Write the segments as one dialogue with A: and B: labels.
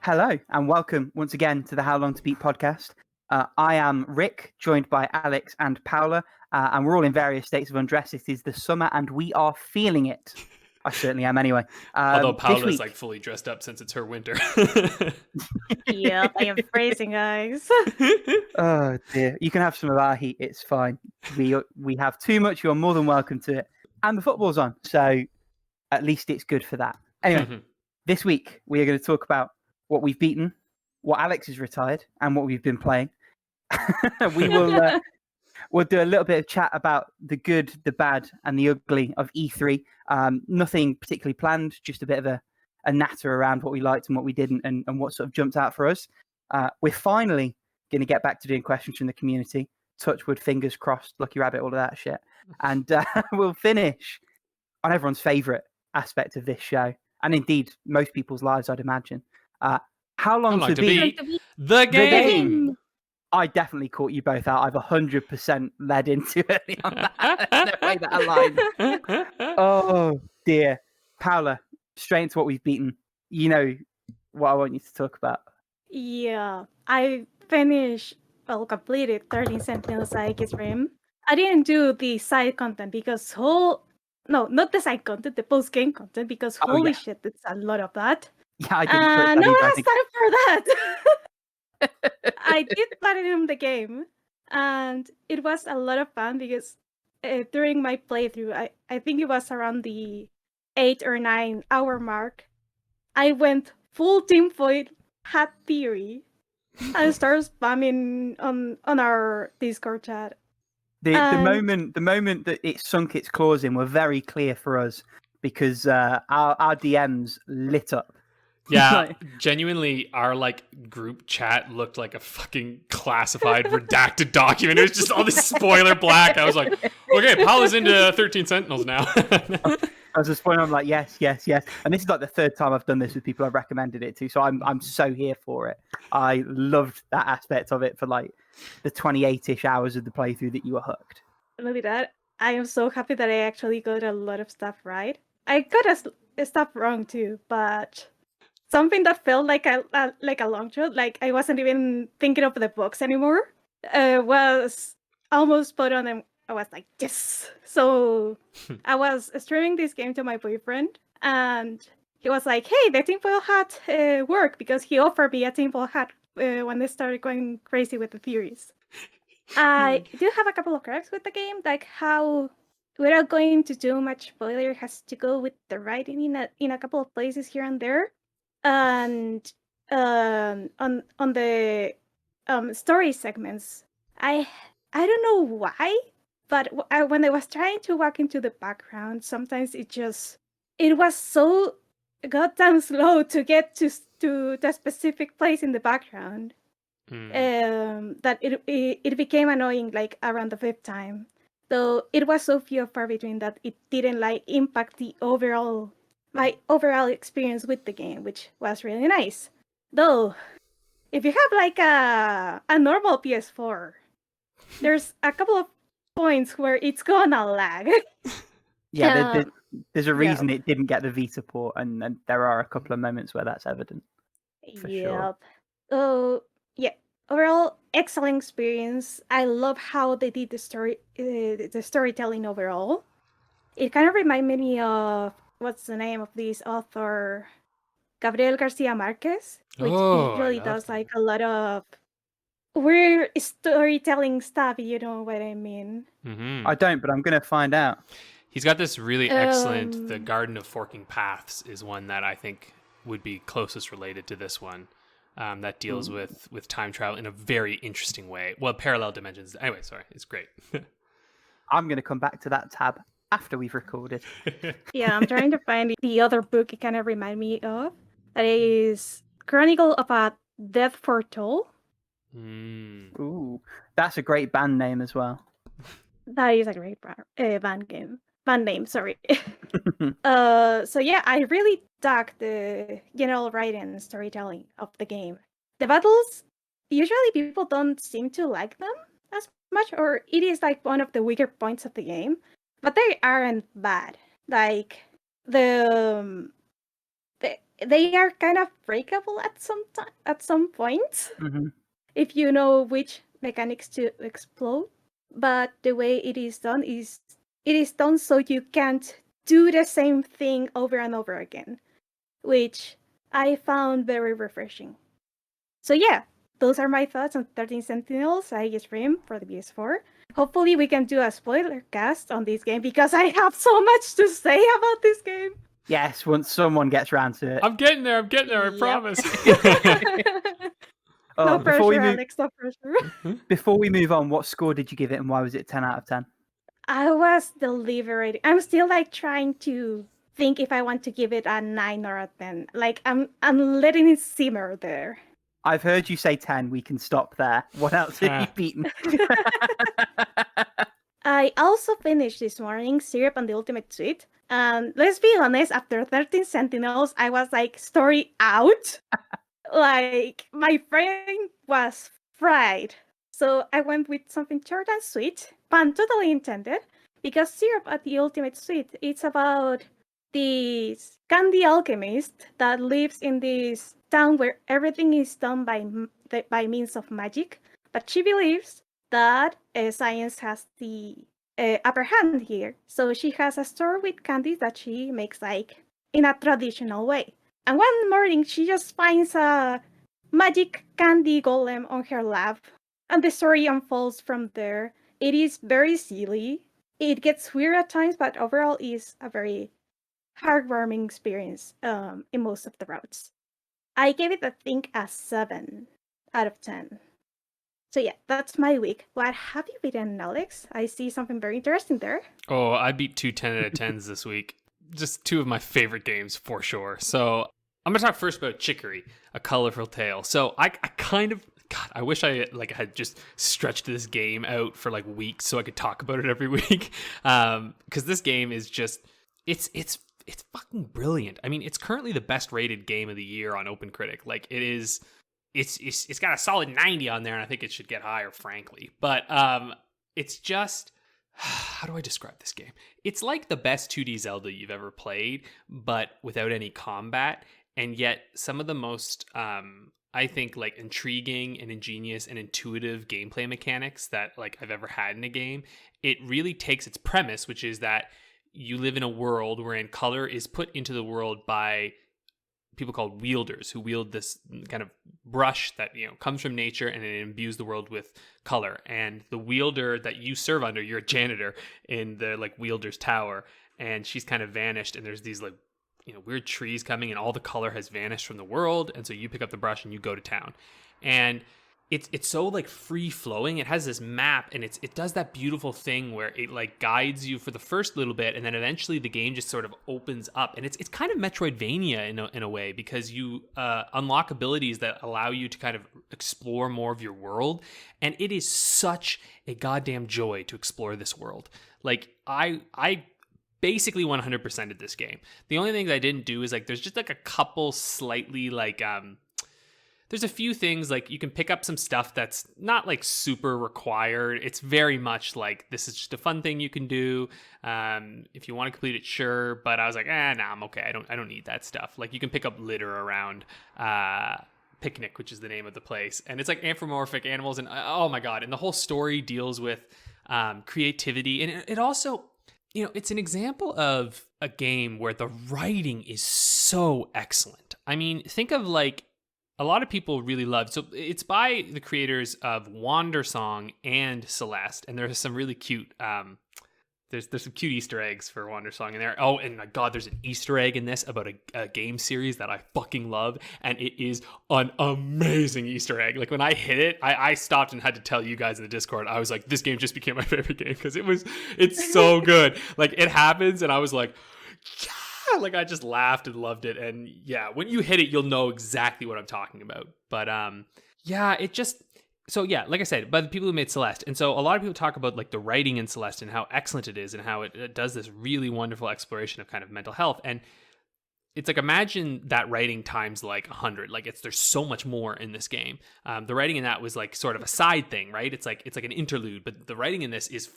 A: Hello, and welcome once again to the How Long to Beat podcast. I am Rick, joined by Alex and Paula, and we're all in various states of undress. It is the summer, and we are feeling it. I certainly am, anyway.
B: Although Paula's like fully dressed up since it's her winter.
C: Yep, I am freezing, guys.
A: Oh dear, you can have some of our heat. It's fine. We have too much. You're more than welcome to it. And the football's on, so at least it's good for that. Anyway, this week we are going to talk about what we've beaten, what Alex has retired, and what we've been playing. We'll do a little bit of chat about the good, the bad, and the ugly of E3. Nothing particularly planned, just a bit of a natter around what we liked and what we didn't, and what sort of jumped out for us. We're finally going to get back to doing questions from the community. Touchwood, fingers crossed, lucky rabbit, all of that shit. And we'll finish on everyone's favourite aspect of this show, and indeed most people's lives, I'd imagine. How long to beat
B: the game?
A: I definitely caught you both out. I've 100% led into it on that. There's no way that aligns. Oh dear. Paula, straight into what we've beaten. You know what I want you to talk about.
C: Yeah, I completed 13 Sentinels Aegis Rim. I didn't do the side content because not the side content, the post-game content, because holy shit, it's a lot of that.
A: Yeah, I didn't.
C: No one has time for that. I did platinum the game, and it was a lot of fun because during my playthrough, I think it was around the 8 or 9 hour mark, I went full tinfoil hat theory and started spamming on our Discord chat.
A: The moment that it sunk its claws in were very clear for us because our DMs lit up.
B: Yeah, genuinely, our group chat looked like a fucking classified redacted document. It was just all this spoiler black. I was like, okay, Paula's into 13 Sentinels now.
A: I was just pointing, I'm like, yes. And this is like the third time I've done this with people I've recommended it to, so I'm so here for it. I loved that aspect of it for like the 28-ish hours of the playthrough that you were hooked.
C: Look at that. I am so happy that I actually got a lot of stuff right. I got stuff wrong too, but something that felt like a long shot, like I wasn't even thinking of the books anymore, was almost put on, and I was like, yes. So I was streaming this game to my boyfriend, and he was like, hey, the tinfoil hat worked, because he offered me a tinfoil hat when they started going crazy with the theories. I do have a couple of cracks with the game, like how, without going into too much spoiler, has to go with the writing in a couple of places here and there. And on the story segments, I don't know why, but when I was trying to walk into the background, sometimes it was so goddamn slow to get to the specific place in the background, that it became annoying like around the 5th time. So it was so few and far between that it didn't impact my overall experience with the game, which was really nice. Though, if you have a normal PS4, there's a couple of points where it's gonna lag.
A: Yeah, there's a reason it didn't get the Vita port, and there are a couple of moments where that's evident. For sure.
C: So, yeah, overall, excellent experience. I love how they did the storytelling overall. It kind of reminded me of, what's the name of this author? Gabriel Garcia Marquez, which usually does a lot of weird storytelling stuff, you know what I mean.
A: I don't, but I'm going to find out.
B: He's got this really excellent, The Garden of Forking Paths is one that I think would be closest related to this one, that deals with time travel in a very interesting way. Well, parallel dimensions. Anyway, sorry, it's great.
A: I'm going to come back to that tab after we've recorded.
C: Yeah, I'm trying to find the other book it kind of remind me of. That is Chronicle of a Death Foretold.
A: Ooh, that's a great band name as well.
C: That is a great band name, sorry. So yeah, I really dug the general writing and storytelling of the game. The battles, usually people don't seem to like them as much, or it is one of the weaker points of the game, but they aren't bad. Like the they are kind of breakable at some points
A: Mm-hmm.
C: if you know which mechanics to explode. But the way it is done so you can't do the same thing over and over again, which I found very refreshing. So yeah, those are my thoughts on 13 Sentinels, Aegis Rim for the PS4. Hopefully we can do a spoiler cast on this game because I have so much to say about this game.
A: Yes, once someone gets round to it.
B: I'm getting there, I
C: Yep.
B: promise.
C: No
A: Before we
C: pressure,
A: move,
C: Alex, no pressure.
A: before we move on, what score did you give it, and why was it 10 out of 10?
C: I was deliberating. I'm still like trying to think if I want to give it a 9 or a 10. Like I'm letting it simmer there.
A: I've heard you say 10. We can stop there. What else have you beaten?
C: I also finished this morning Syrup and the Ultimate Suite. And let's be honest, after 13 Sentinels, I was like, story out. Like, my brain was fried. So I went with something short and sweet, pun totally intended, because Syrup at the Ultimate Suite, it's about this candy alchemist that lives in this town where everything is done by means of magic. But she believes that science has the upper hand here. So she has a store with candies that she makes like in a traditional way. And one morning she just finds a magic candy golem on her lap. And the story unfolds from there. It is very silly. It gets weird at times, but overall is a very heartwarming experience in most of the routes. I gave it, I think, a 7 out of 10. So yeah, that's my week. What have you beaten, Alex? I see something very interesting there.
B: Oh, I beat 2 10 out of 10s this week. Just two of my favorite games for sure. So I'm going to talk first about Chicory, A Colourful Tale. So I kind of, God, I wish I had just stretched this game out for like weeks so I could talk about it every week. Because this game is just, it's fucking brilliant. I mean, it's currently the best rated game of the year on OpenCritic. Like it is, it's got a solid 90 on there, and I think it should get higher, frankly. But it's just, how do I describe this game? It's like the best 2D Zelda you've ever played, but without any combat, and yet some of the most, I think, like intriguing and ingenious and intuitive gameplay mechanics that like I've ever had in a game. It really takes its premise, which is that you live in a world wherein color is put into the world by people called wielders, who wield this kind of brush that, you know, comes from nature and it imbues the world with color. And the wielder that you serve under, you're a janitor in the like wielder's tower, and she's kind of vanished, and there's these like, you know, weird trees coming, and all the color has vanished from the world, and so you pick up the brush and you go to town. And it's so like free flowing. It has this map, and it does that beautiful thing where it like guides you for the first little bit, and then eventually the game just sort of opens up, and it's kind of Metroidvania in a way, because you unlock abilities that allow you to kind of explore more of your world, and it is such a goddamn joy to explore this world. Like I basically 100%ed this game. The only thing that I didn't do is like there's just like a couple slightly like there's a few things like you can pick up some stuff that's not like super required. It's very much like this is just a fun thing you can do. If you want to complete it, sure. But I was like, nah, I'm okay. I don't need that stuff. Like you can pick up litter around Picnic, which is the name of the place, and it's like anthropomorphic animals, and oh my god! And the whole story deals with creativity, and it also, you know, it's an example of a game where the writing is so excellent. I mean, think of like a lot of people really love. So it's by the creators of Wander Song and Celeste, and there's some really cute. There's some cute Easter eggs for Wander Song in there. Oh, and my God, there's an Easter egg in this about a game series that I fucking love, and it is an amazing Easter egg. Like when I hit it, I stopped and had to tell you guys in the Discord. I was like, this game just became my favorite game because it's so good. Like it happens, and I was like, yeah. Like I just laughed and loved it. And yeah, when you hit it, you'll know exactly what I'm talking about. But yeah, it just, so yeah, like I said, by the people who made Celeste. And so a lot of people talk about like the writing in Celeste and how excellent it is, and how it does this really wonderful exploration of kind of mental health. And it's like, imagine that writing times like 100. Like there's so much more in this game. The writing in that was like sort of a side thing, right? It's like an interlude, but the writing in this is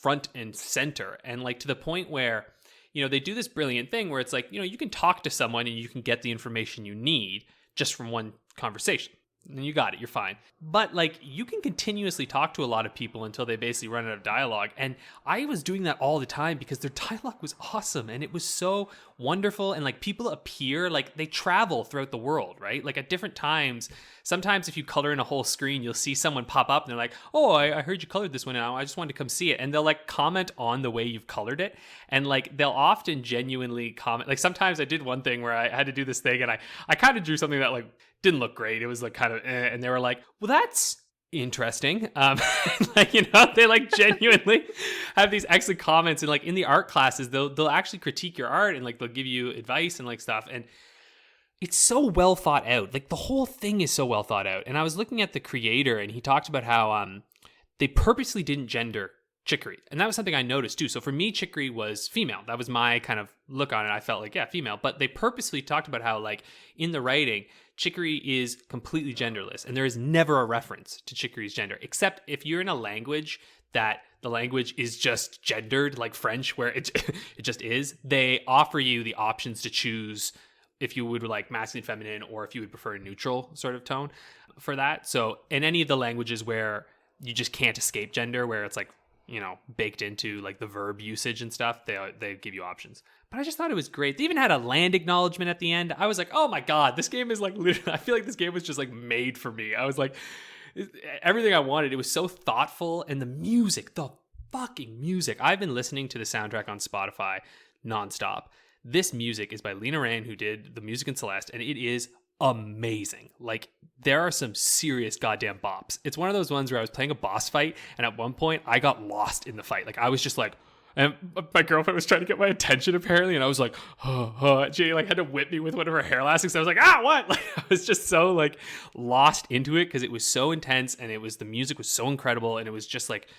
B: front and center, and like to the point where they do this brilliant thing where it's like, you can talk to someone and you can get the information you need just from one conversation. And you got it, you're fine. But like, you can continuously talk to a lot of people until they basically run out of dialogue. And I was doing that all the time because their dialogue was awesome and it was so wonderful. And like, people appear, like they travel throughout the world, right? Like at different times. Sometimes if you color in a whole screen, you'll see someone pop up and they're like, oh, I heard you colored this one and I just wanted to come see it. And they'll like comment on the way you've colored it. And like, they'll often genuinely comment. Like sometimes I did one thing where I had to do this thing and I kind of drew something that like didn't look great. It was like kind of, and they were like, well, that's interesting. Like, they like genuinely have these excellent comments. And like in the art classes, they'll actually critique your art and like, they'll give you advice and like stuff. And it's so well thought out. Like the whole thing is so well thought out. And I was looking at the creator and he talked about how they purposely didn't gender Chicory. And that was something I noticed too. So for me, Chicory was female. That was my kind of look on it. I felt like, yeah, female. But they purposely talked about how like in the writing, Chicory is completely genderless. And there is never a reference to Chicory's gender, except if you're in a language that the language is just gendered, like French, where it just is. They offer you the options to choose if you would like masculine, feminine, or if you would prefer a neutral sort of tone for that. So in any of the languages where you just can't escape gender, where it's like, baked into like the verb usage and stuff, they give you options. But I just thought it was great. They even had a land acknowledgement at the end. I was like, oh my God, this game is like, literally, I feel like this game was just like made for me. I was like, everything I wanted. It was so thoughtful. And the fucking music. I've been listening to the soundtrack on Spotify nonstop. This music is by Lena Raine, who did the music in Celeste, and it is amazing. Like, there are some serious goddamn bops. It's one of those ones where I was playing a boss fight, and at one point, I got lost in the fight. Like, I was just like, and my girlfriend was trying to get my attention, apparently, and I was like, she like had to whip me with one of her hair elastics. I was like, what? Like, I was just so like lost into it because it was so intense, and the music was so incredible, and it was just like,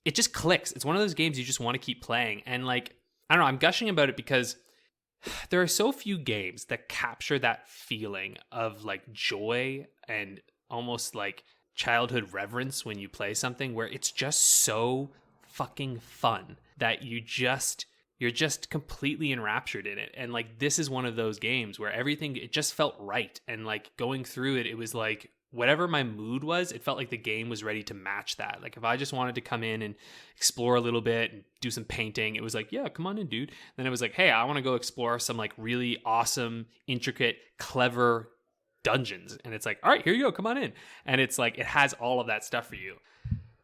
B: it just clicks. It's one of those games you just want to keep playing. And like, I don't know, I'm gushing about it because there are so few games that capture that feeling of like joy and almost like childhood reverence when you play something where it's just so fucking fun that you're just completely enraptured in it. And like, this is one of those games where everything, it just felt right. And like going through it, it was like, whatever my mood was, it felt like the game was ready to match that. Like if I just wanted to come in and explore a little bit and do some painting, it was like, yeah, come on in, dude. Then it was like, hey, I want to go explore some like really awesome, intricate, clever dungeons. And it's like, all right, here you go, come on in. And it's like, it has all of that stuff for you.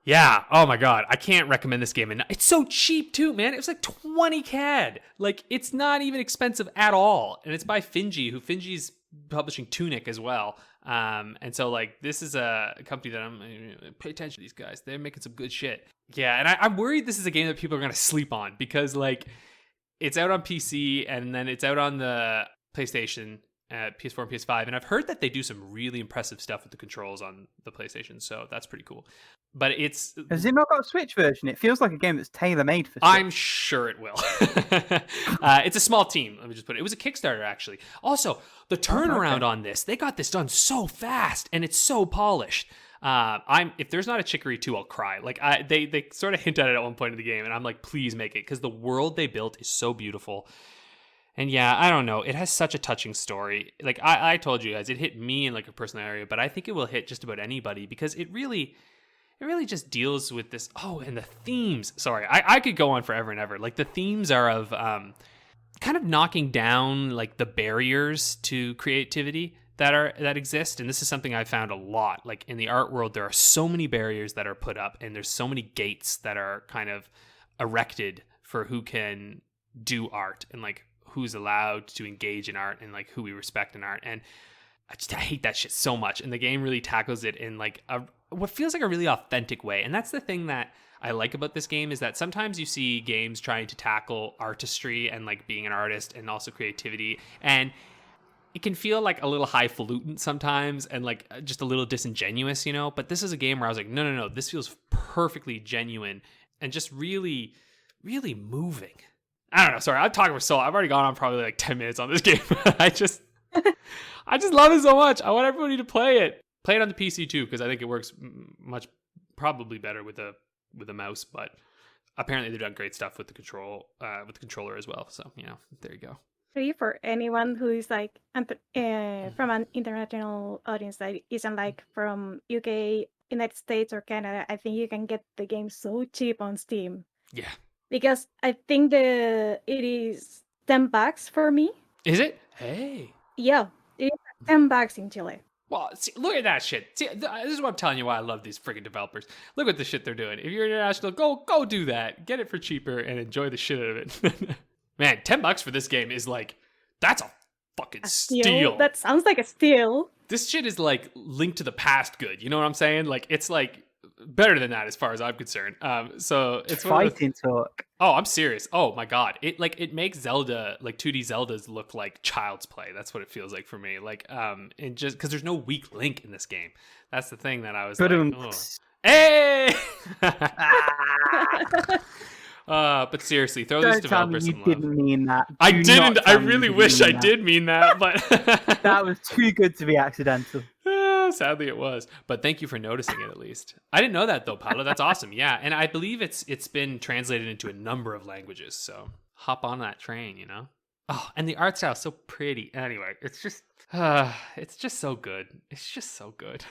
B: Yeah, oh my God, I can't recommend this game. And it's so cheap too, man. It was like 20 CAD. Like, it's not even expensive at all. And it's by Finji, Finji's publishing Tunic as well. And so like, this is a company that pay attention to these guys. They're making some good shit. Yeah. And I'm worried this is a game that people are going to sleep on because like, it's out on PC and then it's out on the PlayStation, PS4 and PS5. And I've heard that they do some really impressive stuff with the controls on the PlayStation. So that's pretty cool. But has
A: it not got a Switch version? It feels like a game that's tailor-made for Switch.
B: I'm sure it will. It's a small team. Let me just put it. It was a Kickstarter, actually. Also, the turnaround on this, they got this done so fast, and it's so polished. If there's not a Chicory 2, I'll cry. Like they sort of hint at it at one point in the game, and I'm like, please make it, because the world they built is so beautiful. And yeah, I don't know. It has such a touching story. Like I told you guys, it hit me in like a personal area, but I think it will hit just about anybody because it really just deals with this. Oh, and the themes. Sorry, I could go on forever and ever. Like the themes are of kind of knocking down like the barriers to creativity that exist. And this is something I found a lot. Like in the art world, there are so many barriers that are put up, and there's so many gates that are kind of erected for who can do art and like who's allowed to engage in art and like who we respect in art. And I hate that shit so much. And the game really tackles it in like what feels like a really authentic way. And that's the thing that I like about this game, is that sometimes you see games trying to tackle artistry and like being an artist and also creativity, and it can feel like a little highfalutin sometimes and like just a little disingenuous, you know. But this is a game where I was like, no, this feels perfectly genuine and just really, really moving. I don't know. Sorry, I'm talking for so long. I've already gone on probably like 10 minutes on this game. I just love it so much. I want everybody to play it. Play it on the PC too, because I think it works much probably better with a mouse. But apparently they've done great stuff with the controller as well. So, there you go.
C: Maybe for anyone who is like from an international audience that isn't like from UK, United States, or Canada, I think you can get the game so cheap on Steam.
B: Yeah.
C: Because I think it is $10 for me.
B: Is it? Hey.
C: Yeah, it is $10 in Chile.
B: Well, see, look at that shit. See, this is what I'm telling you why I love these freaking developers. Look at the shit they're doing. If you're international, go do that. Get it for cheaper and enjoy the shit out of it. Man, $10 for this game is like, that's a fucking steal.
C: That sounds like a steal.
B: This shit is like Link to the Past good. You know what I'm saying? Like, it's like better than that as far as I'm concerned. So it's
A: fighting talk.
B: Oh, I'm serious. Oh my god. It makes Zelda, like 2D Zeldas, look like child's play. That's what it feels like for me. Like, and just because there's no weak Link in this game. That's the thing that I was like, oh. Hey! But seriously, throw these developers some love.
A: You didn't mean that.
B: I didn't. I really wish I did mean that, but
A: that was too good to be accidental.
B: Sadly, it was. But thank you for noticing it at least. I didn't know that though, Paula. That's awesome. Yeah, and I believe it's been translated into a number of languages. So hop on that train, you know. Oh, and the art style is so pretty. Anyway, it's just so good. It's just so good.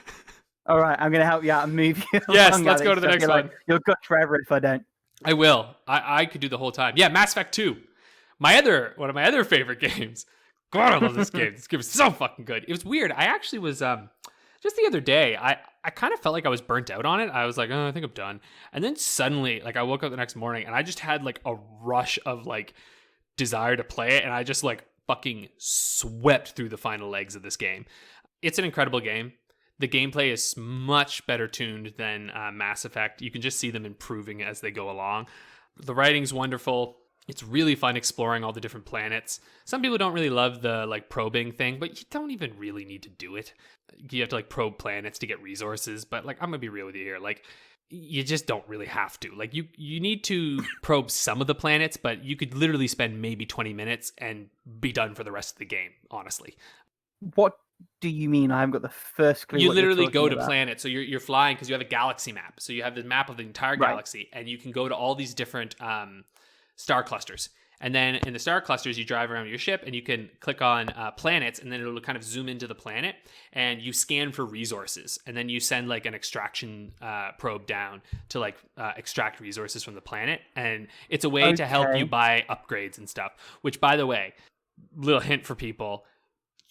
A: All right, I'm gonna help you out and move you.
B: Yes,
A: along,
B: let's
A: Alex.
B: go to the next one.
A: You'll go forever if I don't.
B: I will. I could do the whole time. Yeah, Mass Effect 2. One of my other favorite games. God, I love this game. This game is so fucking good. It was weird. I actually was just the other day, I kind of felt like I was burnt out on it. I was like, oh, I think I'm done. And then suddenly, like, I woke up the next morning and I just had like a rush of like desire to play it, and I just like fucking swept through the final legs of this game. It's an incredible game. The gameplay is much better tuned than Mass Effect. You can just see them improving as they go along. The writing's wonderful. It's really fun exploring all the different planets. Some people don't really love the like probing thing, but you don't even really need to do it. You have to like probe planets to get resources, but like I'm gonna be real with you here. Like you just don't really have to. Like you need to probe some of the planets, but you could literally spend maybe 20 minutes and be done for the rest of the game, honestly.
A: What do you mean? I haven't got the first clue.
B: You literally go to planets. So you're flying because you have a galaxy map. So you have the map of the entire galaxy, and you can go to all these different star clusters. And then in the star clusters, you drive around your ship and you can click on planets, and then it'll kind of zoom into the planet and you scan for resources. And then you send like an extraction probe down to like extract resources from the planet. And it's a way to help you buy upgrades and stuff, which, by the way, little hint for people,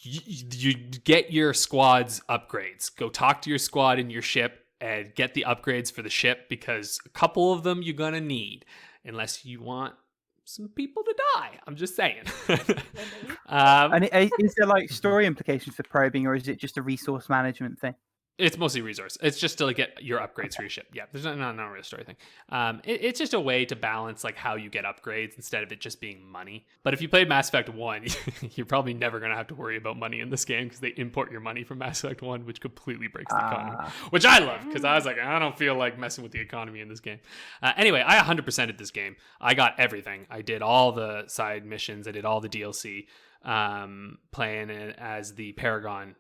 B: you get your squad's upgrades. Go talk to your squad in your ship and get the upgrades for the ship, because a couple of them you're going to need unless you want some people to die. I'm just saying.
A: And is there like story implications for probing, or is it just a resource management thing?
B: It's mostly resource. It's just to like get your upgrades for your ship. Yeah, there's not a real story thing. It's just a way to balance like how you get upgrades instead of it just being money. But if you played Mass Effect 1, you're probably never going to have to worry about money in this game, because they import your money from Mass Effect 1, which completely breaks the economy. Which I love, because I was like, I don't feel like messing with the economy in this game. Anyway, I 100%ed this game. I got everything. I did all the side missions. I did all the DLC, playing it as the Paragon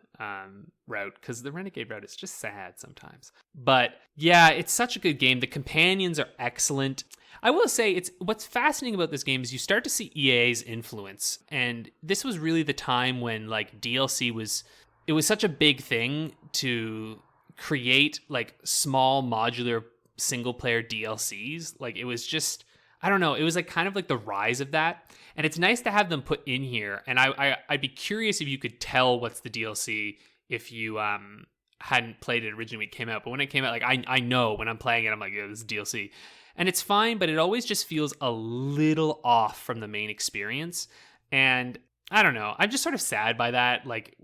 B: route, because the Renegade route is just sad sometimes. But yeah, it's such a good game. The companions are excellent. I will say, what's fascinating about this game is you start to see EA's influence, and this was really the time when like DLC was such a big thing to create like small modular single player DLCs. Like it was just, I don't know, it was like kind of like the rise of that. And it's nice to have them put in here. And I'd be curious if you could tell what's the DLC if you hadn't played it originally when it came out. But when it came out, like I know when I'm playing it, I'm like, yeah, this is DLC. And it's fine, but it always just feels a little off from the main experience. And I don't know, I'm just sort of sad by that. Like,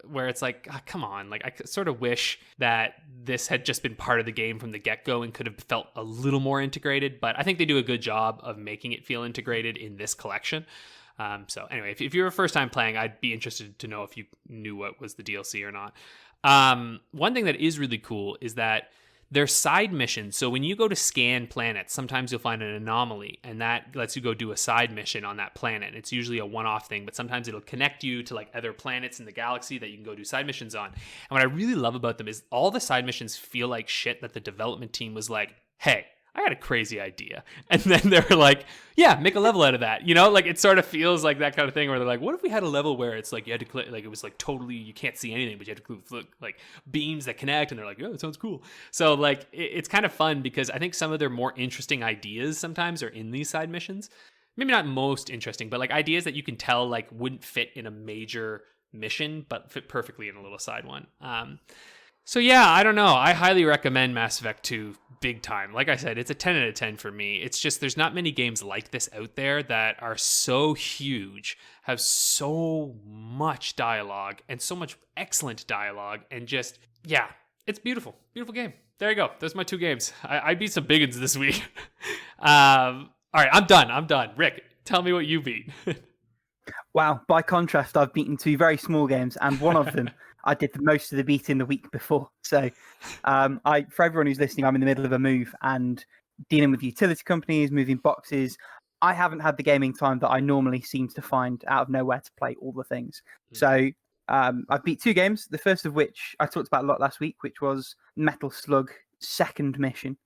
B: where it's like, oh, come on. Like, I sort of wish that this had just been part of the game from the get-go and could have felt a little more integrated. But I think they do a good job of making it feel integrated in this collection. So anyway, if you're a first time playing, I'd be interested to know if you knew what was the DLC or not. One thing that is really cool is that they're side missions. So when you go to scan planets, sometimes you'll find an anomaly, and that lets you go do a side mission on that planet. It's usually a one-off thing, but sometimes it'll connect you to like other planets in the galaxy that you can go do side missions on. And what I really love about them is all the side missions feel like shit that the development team was like, hey, I got a crazy idea. And then they're like, yeah, make a level out of that. You know, like it sort of feels like that kind of thing where they're like, what if we had a level where it's like you had to click, like it was like totally, you can't see anything, but you have to click like beams that connect. And they're like, oh, it sounds cool. So like it's kind of fun because I think some of their more interesting ideas sometimes are in these side missions. Maybe not most interesting, but like ideas that you can tell like wouldn't fit in a major mission, but fit perfectly in a little side one. So yeah, I don't know. I highly recommend Mass Effect 2 big time. Like I said, it's a 10 out of 10 for me. It's just there's not many games like this out there that are so huge, have so much dialogue and so much excellent dialogue, and just, yeah, it's beautiful. Beautiful game. There you go. Those are my 2 games. I beat some big ones this week. All right, I'm done. Rick, tell me what you beat.
A: Wow. By contrast, I've beaten 2 very small games, and one of them I did the most of the beating the week before. So for everyone who's listening, I'm in the middle of a move and dealing with utility companies, moving boxes. I haven't had the gaming time that I normally seem to find out of nowhere to play all the things. So I've beat 2 games, the first of which I talked about a lot last week, which was Metal Slug second mission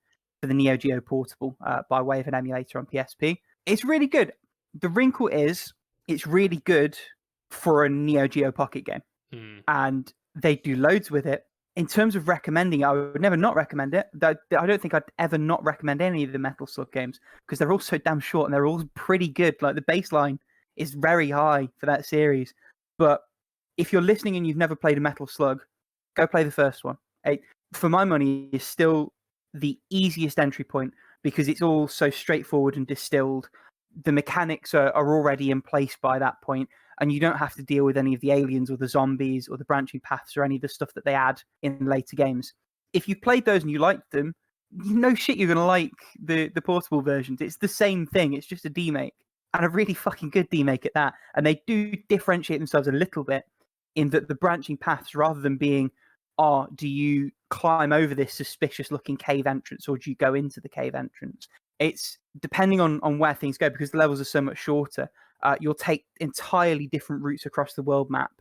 A: for the Neo Geo Portable by way of an emulator on PSP. It's really good. The wrinkle is it's really good for a Neo Geo Pocket game. And they do loads with it. In terms of recommending it, I would never not recommend it. I don't think I'd ever not recommend any of the Metal Slug games because they're all so damn short and they're all pretty good. Like the baseline is very high for that series. But if you're listening and you've never played a Metal Slug, go play the first one. For my money, it's still the easiest entry point because it's all so straightforward and distilled. The mechanics are already in place by that point, and you don't have to deal with any of the aliens or the zombies or the branching paths or any of the stuff that they add in later games. If you played those and you liked them, no shit you're going to like the portable versions. It's the same thing. It's just a demake, and a really fucking good demake at that. And they do differentiate themselves a little bit in that the branching paths, rather than being, do you climb over this suspicious-looking cave entrance or do you go into the cave entrance? It's depending on where things go, because the levels are so much shorter. You'll take entirely different routes across the world map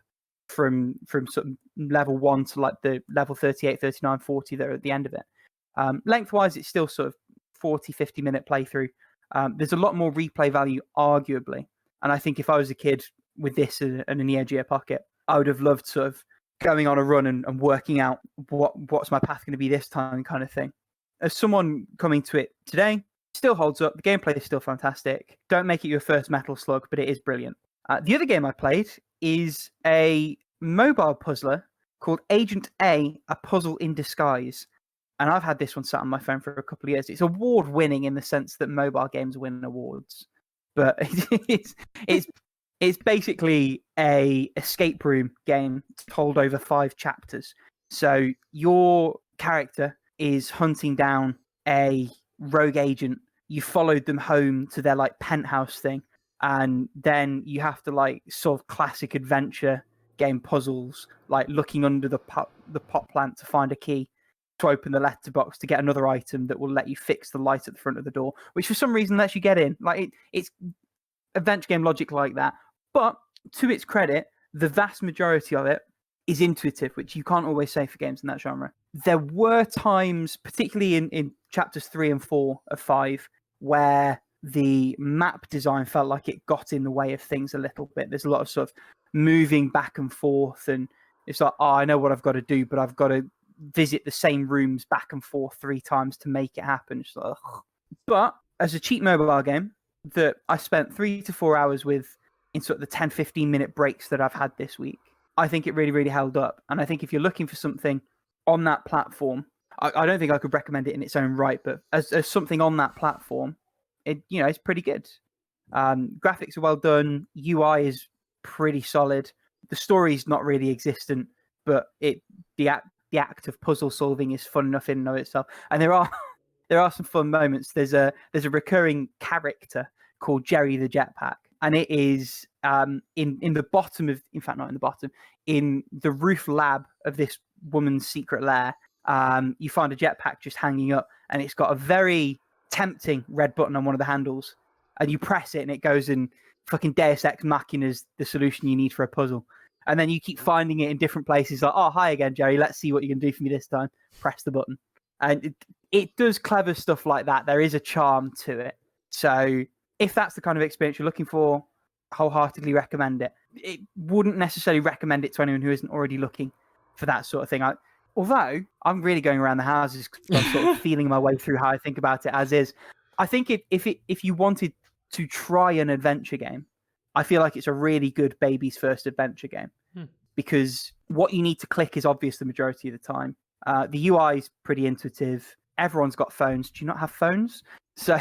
A: from sort of level 1 to like the level 38, 39, 40 that are at the end of it. Lengthwise, it's still sort of 40, 50-minute playthrough. There's a lot more replay value, arguably. And I think if I was a kid with this and a Neo Geo Pocket, I would have loved sort of going on a run and working out what's my path going to be this time kind of thing. As someone coming to it today, still holds up. The gameplay is still fantastic. Don't make it your first Metal Slug, but it is brilliant. The other game I played is a mobile puzzler called Agent A Puzzle in Disguise. And I've had this one sat on my phone for a couple of years. It's award-winning in the sense that mobile games win awards. But it's basically a escape room game told over 5 chapters. So your character is hunting down a rogue agent. You followed them home to their like penthouse thing, and then you have to like solve classic adventure game puzzles, like looking under the pot plant to find a key to open the letterbox to get another item that will let you fix the light at the front of the door, which for some reason lets you get in. Like it's adventure game logic like that. But to its credit, the vast majority of it is intuitive, which you can't always say for games in that genre. There were times, particularly in chapters 3 and 4 of 5, where the map design felt like it got in the way of things a little bit. There's a lot of sort of moving back and forth, and it's like, I know what I've got to do, but I've got to visit the same rooms back and forth 3 times to make it happen. It's like, ugh. But as a cheap mobile game that I spent 3 to 4 hours with in sort of the 10, 15-minute breaks that I've had this week, I think it really, really held up. And I think if you're looking for something on that platform, I don't think I could recommend it in its own right, but as something on that platform, it's pretty good. Graphics are well done. UI is pretty solid. The story's not really existent, but the act of puzzle solving is fun enough in and of itself. And there are some fun moments. There's a recurring character called Jerry the Jetpack, and it is in the bottom of, in fact, not in the bottom, in the roof lab of this woman's secret lair. You find a jetpack just hanging up, and it's got a very tempting red button on one of the handles, and you press it and it goes in fucking Deus Ex Machina's the solution you need for a puzzle. And then you keep finding it in different places, like, oh, hi again, Jerry, let's see what you can do for me this time. Press the button. And it does clever stuff like that. There is a charm to it. So if that's the kind of experience you're looking for, wholeheartedly recommend it. It wouldn't necessarily recommend it to anyone who isn't already looking for that sort of thing. Although I'm really going around the houses because I'm sort of feeling my way through how I think about it as is. I think if you wanted to try an adventure game, I feel like it's a really good baby's first adventure game because what you need to click is obvious the majority of the time. The UI is pretty intuitive. Everyone's got phones. Do you not have phones? So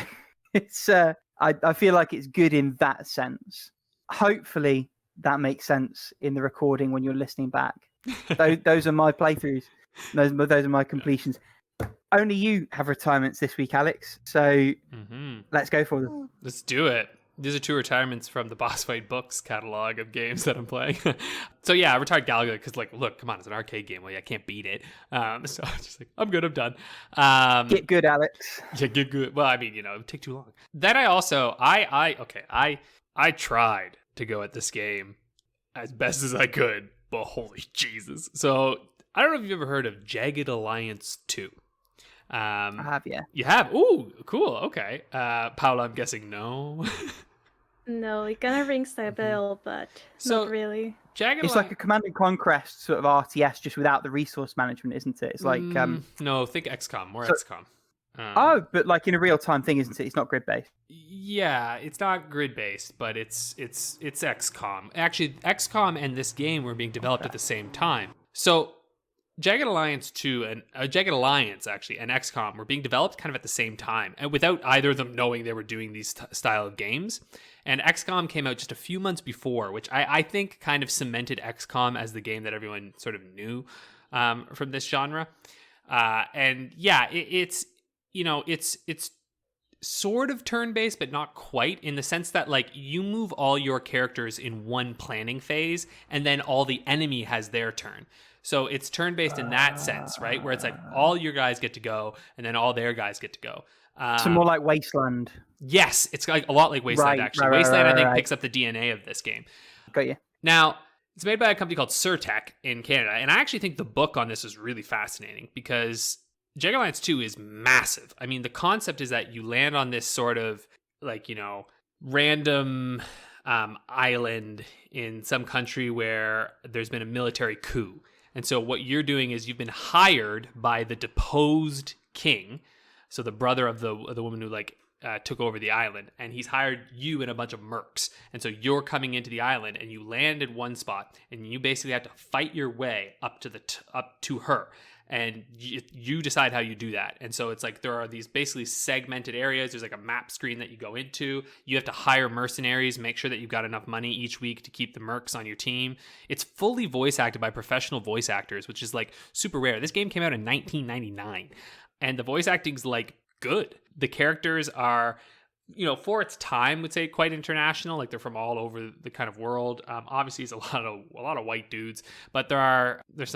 A: it's I feel like it's good in that sense. Hopefully that makes sense in the recording when you're listening back. Those are my playthroughs. Those are my completions. Only you have retirements this week, Alex. So let's go for them.
B: Let's do it. These are 2 retirements from the Boss Fight Books catalog of games that I'm playing. So yeah, I retired Galaga because, like, look, come on, it's an arcade game. Well, yeah, I can't beat it. So I'm just like, I'm good, I'm done.
A: Get good, Alex.
B: Yeah, get good. Well, I mean, it would take too long. Then I also, I tried to go at this game as best as I could, but holy Jesus. So I don't know if you've ever heard of Jagged Alliance 2.
A: I have, yeah.
B: You have? Ooh, cool. Okay. Paula, I'm guessing no.
C: No, it kind of rings the bell, but not really.
A: It's like a Command and Conquest sort of RTS, just without the resource management, isn't it? It's like
B: no, think XCOM, more XCOM.
A: But like in a real time thing, isn't it? It's not grid based.
B: Yeah, it's not grid based, but it's XCOM. Actually, XCOM and this game were being developed at the same time. So Jagged Alliance 2 and Jagged Alliance actually and XCOM were being developed kind of at the same time, and without either of them knowing they were doing these style of games. And XCOM came out just a few months before, which I think kind of cemented XCOM as the game that everyone sort of knew from this genre. And yeah, it's sort of turn-based, but not quite, in the sense that, like, you move all your characters in one planning phase, and then all the enemy has their turn. So it's turn-based in that sense, right? Where it's like all your guys get to go, and then all their guys get to go.
A: So more like Wasteland.
B: Yes, it's like a lot like Wasteland, actually. Wasteland, I think, picks up the DNA of this game.
A: Got you.
B: Now, it's made by a company called Surtech in Canada, and I actually think the book on this is really fascinating because Jagged Alliance 2 is massive. I mean, the concept is that you land on this sort of, like, random island in some country where there's been a military coup. And so what you're doing is you've been hired by the deposed king, so the brother of the woman who took over the island, and he's hired you and a bunch of mercs. And so you're coming into the island, and you land in one spot, and you basically have to fight your way up to her. And you decide how you do that. And so it's like there are these basically segmented areas. There's like a map screen that you go into. You have to hire mercenaries, make sure that you've got enough money each week to keep the mercs on your team. It's fully voice acted by professional voice actors, which is like super rare. This game came out in 1999, and the voice acting's like good. The characters are, for its time, would say quite international. Like, they're from all over the kind of world. Obviously, it's a lot of white dudes, but there's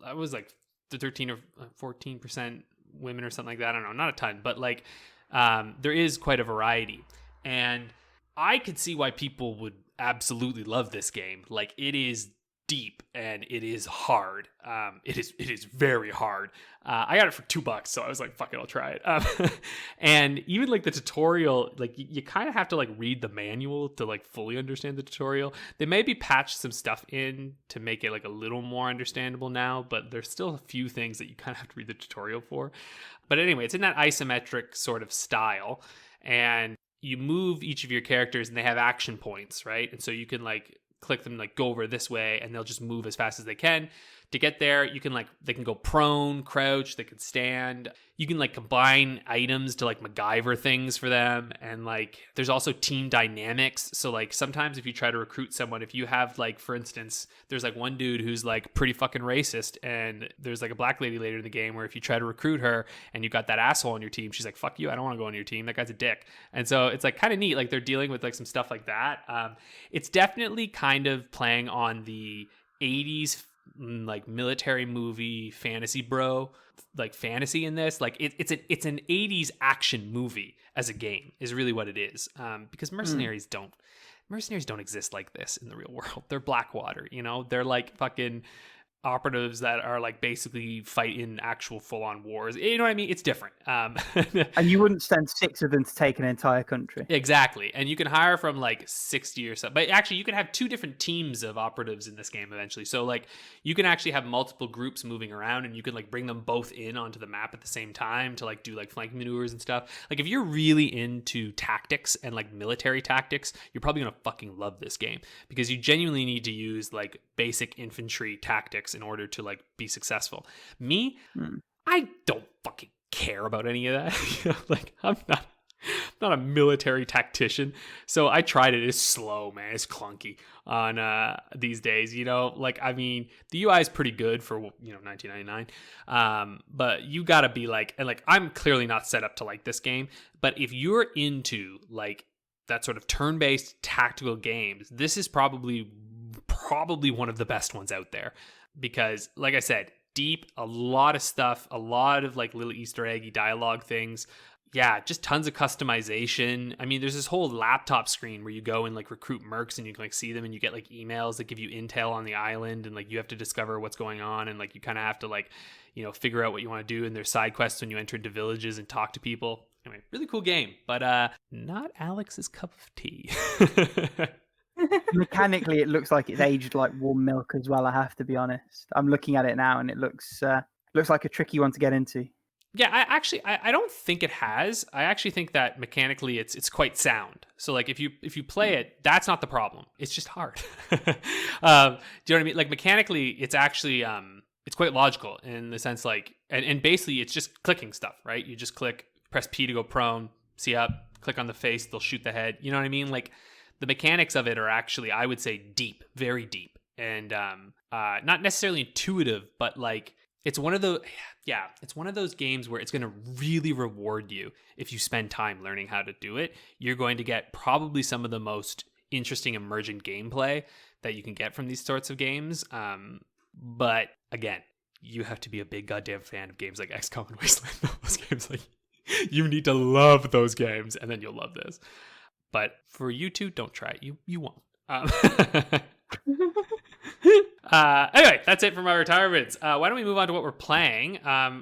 B: I was like 13 or 14% women or something like that. I don't know, not a ton, but like there is quite a variety. And I could see why people would absolutely love this game. Like, it is deep and it is hard. It is very hard. I got it for $2, so I was like, fuck it, I'll try it. And even like the tutorial, like you kind of have to like read the manual to like fully understand the tutorial. They maybe patched some stuff in to make it like a little more understandable now, but there's still a few things that you kind of have to read the tutorial for. But anyway, it's in that isometric sort of style, and you move each of your characters and they have action points, right? And so you can like click them, like go over this way, and they'll just move as fast as they can. To get there, you can they can go prone, crouch, they can stand. You can like combine items to like MacGyver things for them. And like there's also team dynamics. So like sometimes if you try to recruit someone, if you have like, for instance, there's like one dude who's like pretty fucking racist, and there's like a black lady later in the game where if you try to recruit her and you got that asshole on your team, she's like, fuck you, I don't want to go on your team, that guy's a dick. And so it's like kind of neat, like they're dealing with like some stuff like that. It's definitely kind of playing on the 80s like military movie fantasy like fantasy in this. Like it's an 80s action movie as a game is really what it is, because mercenaries don't exist like this in the real world. They're Blackwater, they're like fucking operatives that are like basically fight in actual full-on wars. You know what I mean? It's different.
A: And you wouldn't send 6 of them to take an entire country.
B: Exactly. And you can hire from like 60 or so. But actually, you can have 2 different teams of operatives in this game eventually. So like you can actually have multiple groups moving around, and you can like bring them both in onto the map at the same time to like do like flank maneuvers and stuff. Like if you're really into tactics and like military tactics, you're probably going to fucking love this game, because you genuinely need to use like basic infantry tactics in order to like be successful. Me, I don't fucking care about any of that. You know, like I'm not a military tactician, so I tried it. It's slow, man. It's clunky on these days, you know. Like, I mean, the UI is pretty good for, you know, $19.99, but you gotta be like, and like I'm clearly not set up to like this game, but if you're into like that sort of turn-based tactical games, this is probably one of the best ones out there, because like I said, deep, a lot of stuff, a lot of like little Easter eggy dialogue things. Yeah, just tons of customization. I mean, there's this whole laptop screen where you go and like recruit mercs, and you can like see them, and you get like emails that give you intel on the island, and like you have to discover what's going on, and like you kind of have to like, you know, figure out what you want to do. And there's side quests when you enter into villages and talk to people. Anyway, really cool game, but not Alex's cup of tea.
A: Mechanically, it looks like it's aged like warm milk as well, I have to be honest. I'm looking at it now, and it looks like a tricky one to get into.
B: Yeah, I don't think it has. I actually think that mechanically it's quite sound. So like if you play it, that's not the problem. It's just hard. Do you know what I mean? Like mechanically, it's actually it's quite logical in the sense like, and basically it's just clicking stuff, right? You just press P to go prone, see up, click on the face, they'll shoot the head. You know what I mean? Like the mechanics of it are actually, I would say, deep, very deep, and not necessarily intuitive, but like it's one of those games where it's going to really reward you if you spend time learning how to do it. You're going to get probably some of the most interesting emergent gameplay that you can get from these sorts of games. But again, you have to be a big goddamn fan of games like XCOM and Wasteland. Those games, like, you need to love those games, and then you'll love this. But for you two, don't try it. You won't. Anyway, that's it for my retirements. Why don't we move on to what we're playing?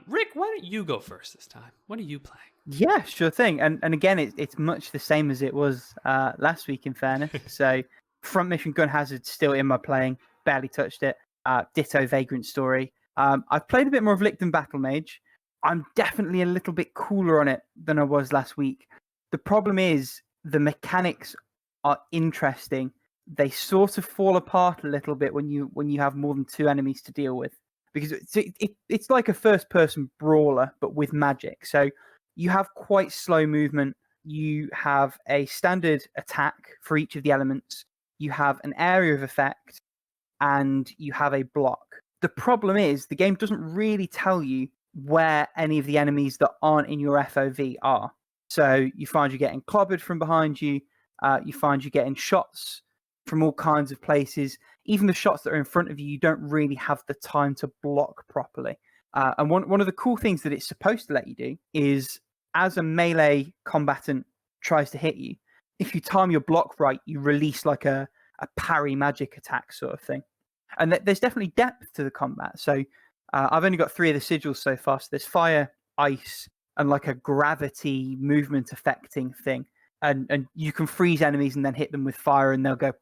B: Rick, why don't you go first this time? What are you playing?
A: Yeah, sure thing. And again, it's much the same as it was last week, in fairness. So Front Mission Gun Hazard's still in my playing. Barely touched it. Ditto Vagrant Story. I've played a bit more of Licton Battle Mage. I'm definitely a little bit cooler on it than I was last week. The problem is the mechanics are interesting. They sort of fall apart a little bit when you have more than 2 enemies to deal with, because it's like a first-person brawler but with magic. So you have quite slow movement. You have a standard attack for each of the elements. You have an area of effect, and you have a block. The problem is the game doesn't really tell you where any of the enemies that aren't in your FOV are. So you find you're getting clobbered from behind you. You find you're getting shots from all kinds of places. Even the shots that are in front of you, you don't really have the time to block properly. And one of the cool things that it's supposed to let you do is, as a melee combatant tries to hit you, if you time your block right, you release like a parry magic attack sort of thing. And there's definitely depth to the combat. So I've only got 3 of the sigils so far. So there's fire, ice, and like a gravity movement affecting thing. And you can freeze enemies and then hit them with fire, and they'll go.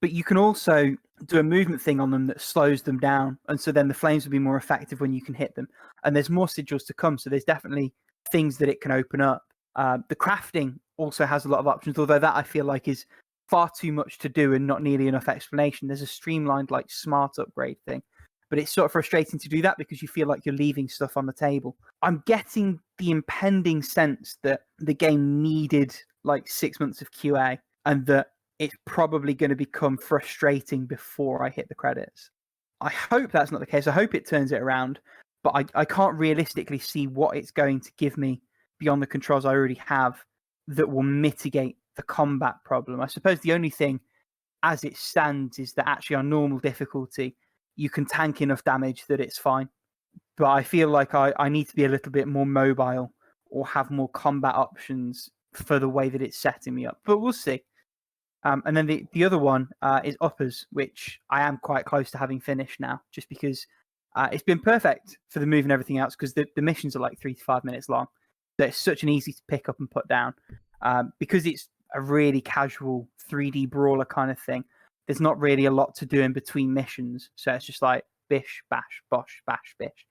A: But you can also do a movement thing on them that slows them down, and so then the flames will be more effective when you can hit them. And there's more sigils to come, so there's definitely things that it can open up. The crafting also has a lot of options, although that I feel like is far too much to do and not nearly enough explanation. There's a streamlined like smart upgrade thing, but it's sort of frustrating to do that because you feel like you're leaving stuff on the table. I'm getting the impending sense that the game needed like 6 months of QA, and that it's probably going to become frustrating before I hit the credits. I hope that's not the case. I hope it turns it around, but I can't realistically see what it's going to give me beyond the controls I already have that will mitigate the combat problem. I suppose the only thing as it stands is that actually on normal difficulty, you can tank enough damage that it's fine. But I feel like I need to be a little bit more mobile or have more combat options for the way that it's setting me up. But we'll see. And then the other one is Uppers, which I am quite close to having finished now, just because it's been perfect for the move and everything else, because the missions are like 3 to 5 minutes long. So it's such an easy to pick up and put down. Because it's a really casual 3D brawler kind of thing, there's not really a lot to do in between missions. So it's just like bish, bash, bosh, bash, bish.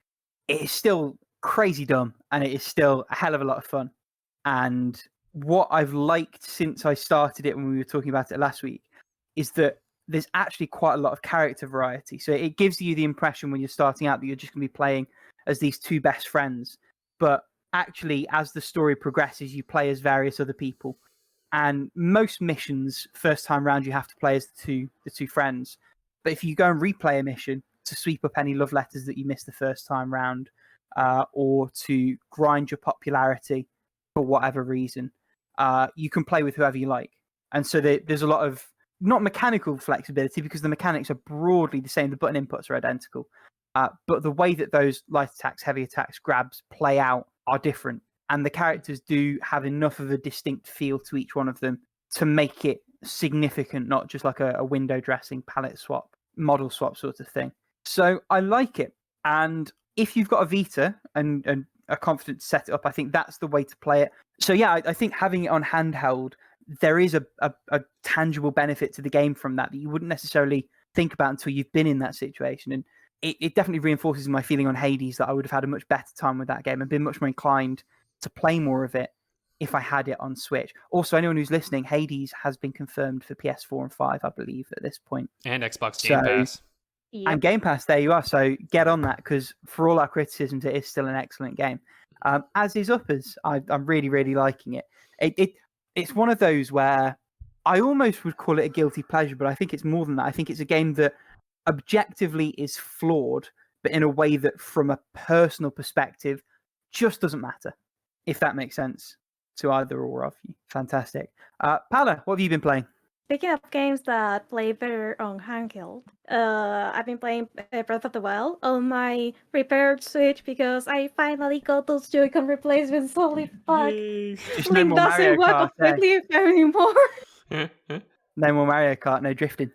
A: It is still crazy dumb, and it is still a hell of a lot of fun. And what I've liked since I started it when we were talking about it last week is that there's actually quite a lot of character variety. So it gives you the impression when you're starting out that you're just going to be playing as these two best friends. But actually, as the story progresses, you play as various other people. And most missions, first time round, you have to play as the two friends. But if you go and replay a mission to sweep up any love letters that you missed the first time round, or to grind your popularity for whatever reason, you can play with whoever you like. And so there's a lot of, not mechanical flexibility, because the mechanics are broadly the same. The button inputs are identical. But the way that those light attacks, heavy attacks, grabs play out are different. And the characters do have enough of a distinct feel to each one of them to make it significant, not just like a window dressing, palette swap, model swap sort of thing. So I like it. And if you've got a Vita and are confident to set it up, I think that's the way to play it. So yeah, I think having it on handheld, there is a tangible benefit to the game from that you wouldn't necessarily think about until you've been in that situation. And it definitely reinforces my feeling on Hades that I would have had a much better time with that game and been much more inclined to play more of it if I had it on Switch. Also, anyone who's listening, Hades has been confirmed for PS4 and 5, I believe, at this point.
B: And Xbox Game Pass.
C: Yep.
A: And Game Pass, there you are. So get on that, because for all our criticisms, it is still an excellent game. As is Uppers. I'm really, really liking it. It's one of those where I almost would call it a guilty pleasure, but I think it's more than that. I think it's a game that objectively is flawed, but in a way that from a personal perspective just doesn't matter, if that makes sense to either or of you. Fantastic. Paula, what have you been playing?
C: Speaking of games that play better on handheld, I've been playing Breath of the Wild on my repaired Switch because I finally got those Joy-Con replacements. Holy fuck!
A: Just no
C: Link
A: more
C: doesn't
A: Mario
C: work
A: Kart.
C: completely anymore.
A: No more Mario Kart, no drifting.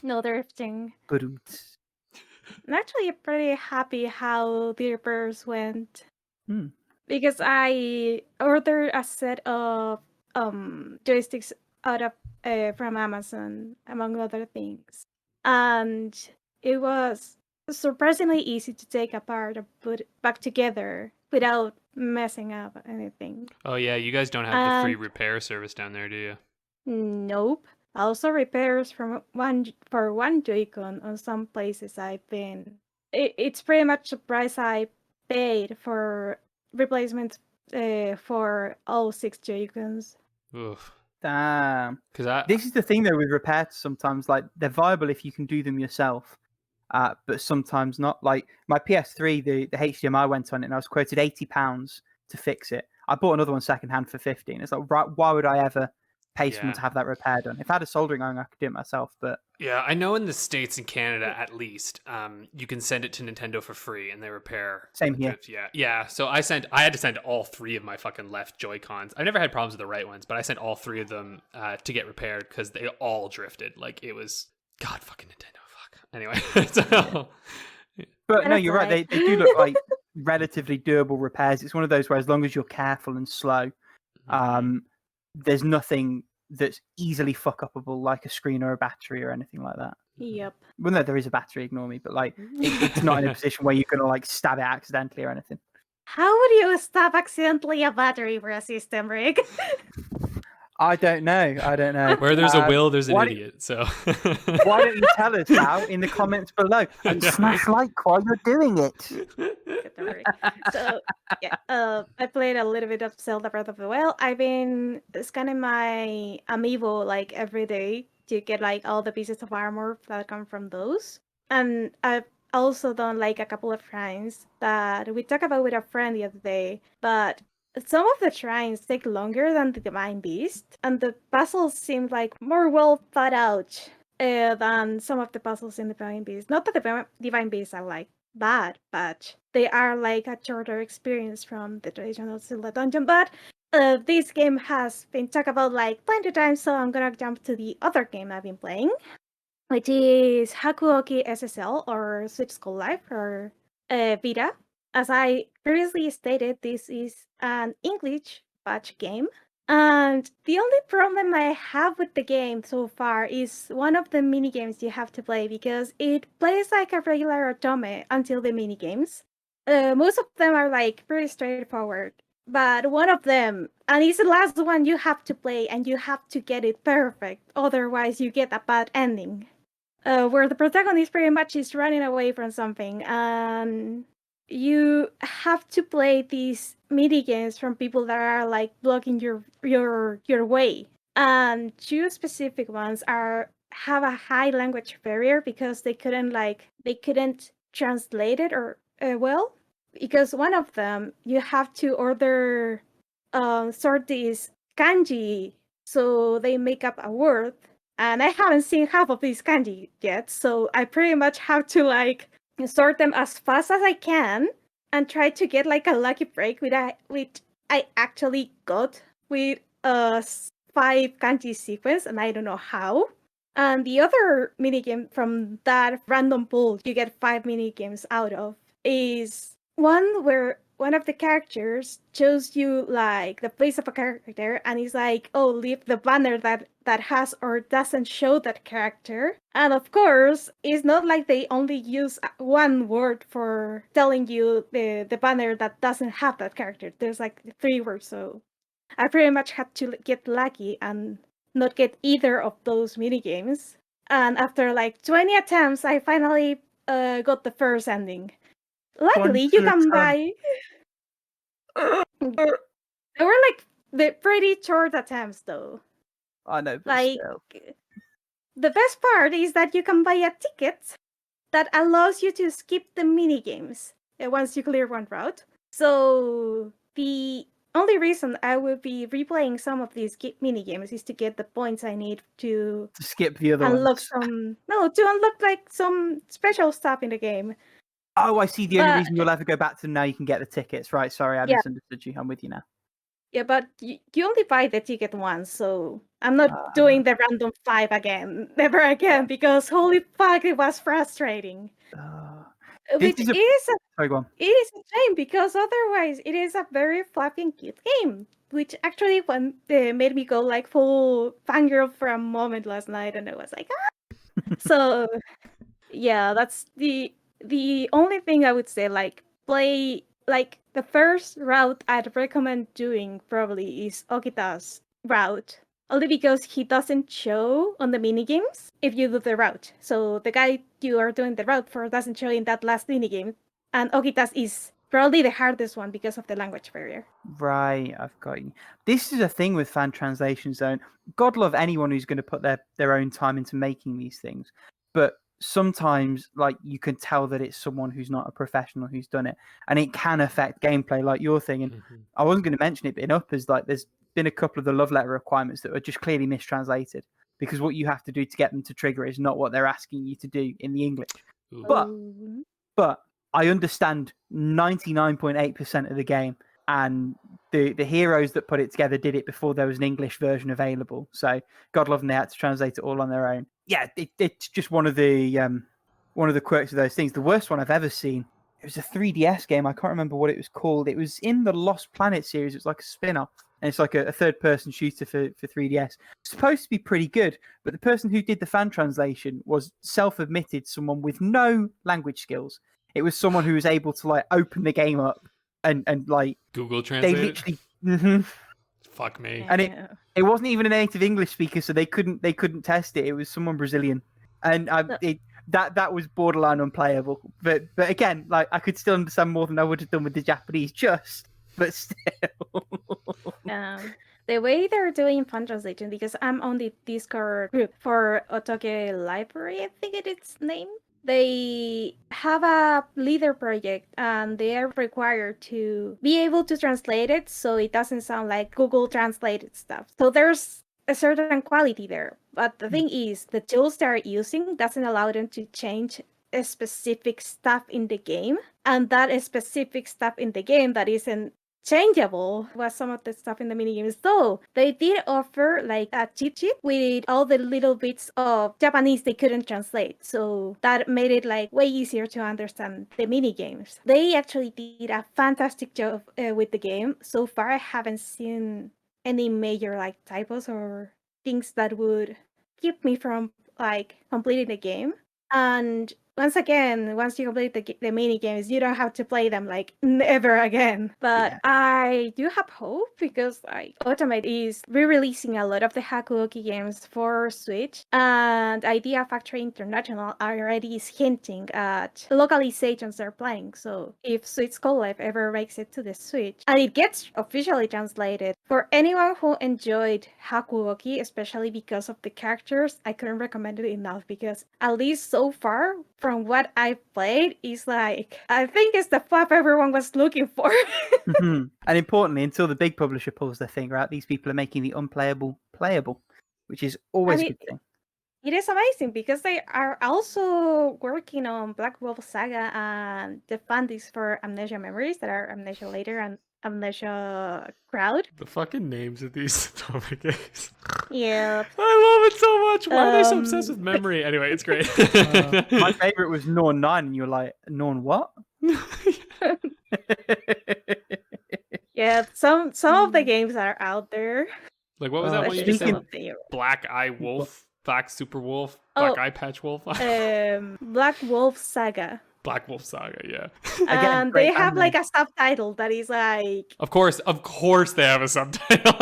C: No drifting.
A: But
C: I'm actually pretty happy how the repairs went. Because I ordered a set of joysticks out of from Amazon, among other things, and it was surprisingly easy to take apart and put back together without messing up anything.
B: Oh yeah, you guys don't have the free repair service down there, do you?
C: Nope. Also, repairs for one Joy-Con on some places I've been. It's pretty much the price I paid for replacements for all 6 Joy-Cons.
B: Oof.
A: damn.
B: Because
A: This is the thing though with repairs. Sometimes, like, they're viable if you can do them yourself, but sometimes not. Like my PS3, the HDMI went on it, and I was quoted £80 to fix it. I bought another one secondhand for 15. It's like, right, why would I ever pay someone to have that repair done? If I had a soldering iron, I could do it myself. But
B: yeah, I know in the States and Canada at least, you can send it to Nintendo for free and they repair.
A: Same here.
B: Yeah. So I had to send all 3 of my fucking left Joy-Cons. I've never had problems with the right ones, but I sent all 3 of them to get repaired because they all drifted. Like, it was, God, fucking Nintendo, fuck. Anyway, so.
A: But no, you're right. They do look like relatively doable repairs. It's one of those where, as long as you're careful and slow, there's nothing that's easily fuck upable, like a screen or a battery or anything like that.
C: Yep.
A: Well, no, there is a battery, ignore me, but like it's not in a position where you're gonna like stab it accidentally or anything.
C: How would you stab accidentally a battery for a system rig?
A: I don't know.
B: Where there's a will, there's an idiot. So
A: why don't you tell us now in the comments below and smash like while you're doing it?
C: So yeah, I played a little bit of Zelda Breath of the Wild. I've been scanning my amiibo like every day to get like all the pieces of armor that come from those, and I've also done like a couple of shrines that we talked about with a friend the other day, but some of the shrines take longer than the Divine Beast, and the puzzles seem like more well thought out than some of the puzzles in the Divine Beast. Not that the Divine Beast are like bad, but they are like a shorter experience from the traditional Zelda dungeon. But this game has been talked about like plenty of times, so I'm gonna jump to the other game I've been playing, which is Hakuouki SSL or Switch School Life or Vita. As I previously stated, this is an English patch game. And the only problem I have with the game so far is one of the mini games you have to play because it plays like a regular otome until the mini games. Most of them are like pretty straightforward, but one of them, and it's the last one you have to play, and you have to get it perfect, otherwise you get a bad ending. Where the protagonist pretty much is running away from something, and you have to play these mini games from people that are like blocking your way. And two specific ones have a high language barrier because they couldn't translate it or well, because one of them you have to order sort these kanji so they make up a word, and I haven't seen half of these kanji yet, so I pretty much have to like sort them as fast as I can and try to get like a lucky break with I actually got with a 5 kanji sequence, and I don't know how. And the other minigame from that random pool you get 5 minigames out of is one where one of the characters shows you like the face of a character and is like, oh, leave the banner that has or doesn't show that character. And of course, it's not like they only use one word for telling you the banner that doesn't have that character. There's like 3 words, so I pretty much had to get lucky and not get either of those minigames. And after like 20 attempts, I finally got the first ending. Luckily, you can buy. They were like the pretty short attempts, though.
A: I know, but
C: Like,
A: still.
C: the best part is that you can buy a ticket that allows you to skip the mini games once you clear one route. So the only reason I would be replaying some of these mini games is to get the points I need to
A: skip the other
C: unlock
A: ones.
C: to unlock like some special stuff in the game.
A: Oh, I see. The only reason you'll ever go back to them now you can get the tickets. Right, sorry, I misunderstood you. I'm with you now.
C: Yeah, but you only buy the ticket once, so I'm not doing the random 5 again. Never again, because holy fuck, it was frustrating. Which
A: Sorry, go on.
C: It is a shame, because otherwise it is a very fluffy and cute game, which actually made me go like full fangirl for a moment last night, and I was like, ah! So, yeah, that's the only thing I would say, like, play, like, the first route I'd recommend doing probably is Okita's route. Only because he doesn't show on the minigames if you do the route. So the guy you are doing the route for doesn't show in that last minigame. And Okita's is probably the hardest one because of the language barrier.
A: Right, I've got you. This is a thing with fan translations, though. God love anyone who's going to put their own time into making these things. But sometimes, like, you can tell that it's someone who's not a professional who's done it. And it can affect gameplay, like you're thinking. I wasn't going to mention it, but in Uppers, like, there's been a couple of the love letter requirements that are just clearly mistranslated. Because what you have to do to get them to trigger is not what they're asking you to do in the English. But I understand 99.8% of the game, and the heroes that put it together did it before there was an English version available. So God love them, they had to translate it all on their own. Yeah, it's just one of the quirks of those things. The worst one I've ever seen, it was a 3DS game. I can't remember what it was called. It was in the Lost Planet series. It was like a spin-off. And it's like a third-person shooter for 3DS. It's supposed to be pretty good, but the person who did the fan translation was self-admitted someone with no language skills. It was someone who was able to like open the game up and like
B: Google Translate.
A: They literally,
B: fuck me.
A: And it wasn't even a native English speaker, so they couldn't test it. It was someone Brazilian, and that was borderline unplayable. But again, like I could still understand more than I would have done with the Japanese, but still.
C: The way they're doing fan translation, because I'm on the Discord group for Otoge Library, I think it is named. They have a leader project and they are required to be able to translate it so it doesn't sound like Google translated stuff. So there's a certain quality there. But the thing is, the tools they're using doesn't allow them to change a specific stuff in the game, and that specific stuff in the game that isn't changeable was some of the stuff in the minigames. Though they did offer like a cheat sheet with all the little bits of Japanese they couldn't translate, so that made it like way easier to understand the minigames. They actually did a fantastic job with the game. So far I haven't seen any major like typos or things that would keep me from like completing the game. And once you complete the mini games, you don't have to play them like never again. But I do have hope because like Automate is re-releasing a lot of the Hakuouki games for Switch, and Idea Factory International already is hinting at localizations they're planning. So if Switch Call Life ever makes it to the Switch and it gets officially translated, for anyone who enjoyed Hakuouki, especially because of the characters, I couldn't recommend it enough, because at least so far from what I've played is like, I think it's the flop everyone was looking for.
A: And importantly, until the big publisher pulls their finger out, these people are making the unplayable playable, which is always a good thing.
C: It is amazing because they are also working on Black Wolf Saga and the fundings for Amnesia Memories, that are Amnesia Later and Amnesia Crowd.
B: The fucking names of these Atomic games.
C: Yeah.
B: I love it so much. Why are they so obsessed with memory? Anyway, it's great.
A: My favorite was Norn 9, and you were like, Norn what?
C: Yeah, some of the games are out there.
B: Like, what was that one you just said? Black Eye Wolf, Black Super Wolf, Black Eye Patch Wolf?
C: Black Wolf Saga.
B: Black Wolf Saga, yeah.
C: And they have like a subtitle that is like...
B: Of course they have a subtitle.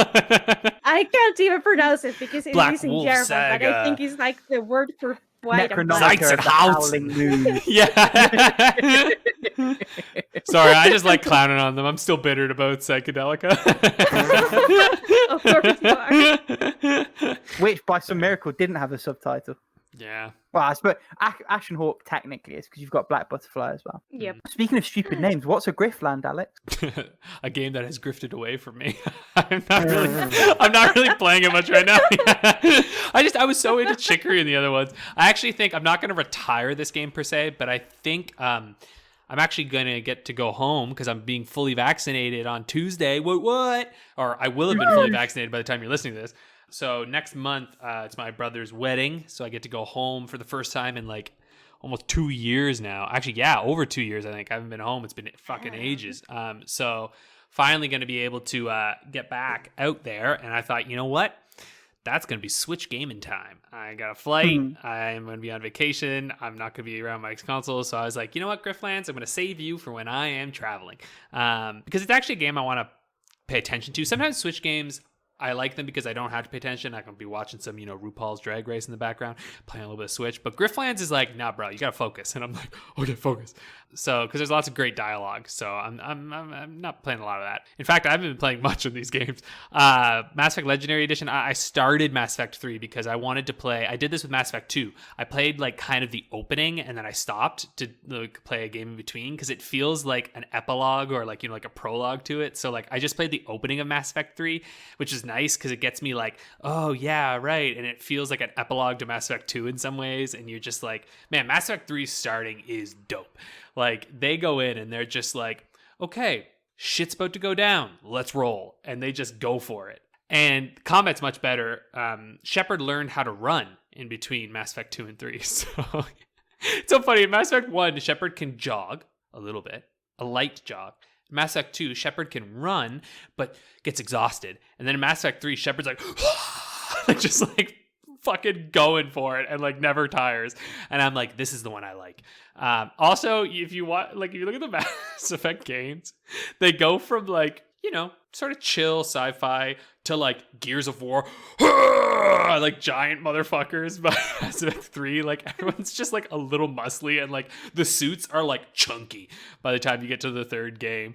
C: I can't even pronounce it because it is in German,
B: Saga.
C: but I think it's like the word for white and
A: black.
C: black.
A: Howling Moon.
B: Yeah. Sorry, I just like clowning on them. I'm still bitter about Psychedelica.
C: Of course you are.
A: Which, by some miracle, didn't have a subtitle.
B: Yeah.
A: Well, I suppose Ashen Hawk technically is, because you've got Black Butterfly as well.
C: Yep.
A: Speaking of stupid names, what's a Griftland, Alex?
B: A game that has grifted away from me. I'm not really playing it much right now. I was so into Chicory and the other ones. I actually think I'm not going to retire this game per se, but I think I'm actually going to get to go home because I'm being fully vaccinated on Tuesday. What? Or I will have been fully vaccinated by the time you're listening to this. So next month, it's my brother's wedding. So I get to go home for the first time in like almost 2 years now. Actually, yeah, over 2 years, I think. I haven't been home. It's been fucking ages. So finally going to be able to get back out there. And I thought, you know what? That's going to be Switch gaming time. I got a flight. I'm going to be on vacation. I'm not going to be around my console. So I was like, you know what, Griftlands? I'm going to save you for when I am traveling. Because it's actually a game I want to pay attention to. Sometimes Switch games, I like them because I don't have to pay attention. I can be watching some, RuPaul's Drag Race in the background, playing a little bit of Switch. But Griftlands is like, nah, bro, you gotta focus. And I'm like, okay, focus. So, because there's lots of great dialogue. So I'm not playing a lot of that. In fact, I haven't been playing much of these games. Mass Effect Legendary Edition. I started Mass Effect 3 because I wanted to play. I did this with Mass Effect 2. I played like kind of the opening, and then I stopped to play a game in between because it feels like an epilogue or like like a prologue to it. So like I just played the opening of Mass Effect 3, which is nice because it gets me like, oh yeah, right, and it feels like an epilogue to Mass Effect 2 in some ways, and you're just like, man, Mass Effect 3 starting is dope. Like they go in and they're just like, okay, shit's about to go down, let's roll, and they just go for it. And combat's much better. Shepard learned how to run in between Mass Effect 2 and 3, so it's so funny. In Mass Effect 1, Shepard can jog a little bit, a light jog. Mass Effect 2, Shepard can run, but gets exhausted. And then in Mass Effect 3, Shepard's like, just like fucking going for it and like never tires. And I'm like, this is the one I like. Also, if you look at the Mass Effect games, they go from like, sort of chill sci-fi to like Gears of War, like giant motherfuckers. But Mass Effect 3, like everyone's just like a little muscly, and like the suits are like chunky by the time you get to the third game.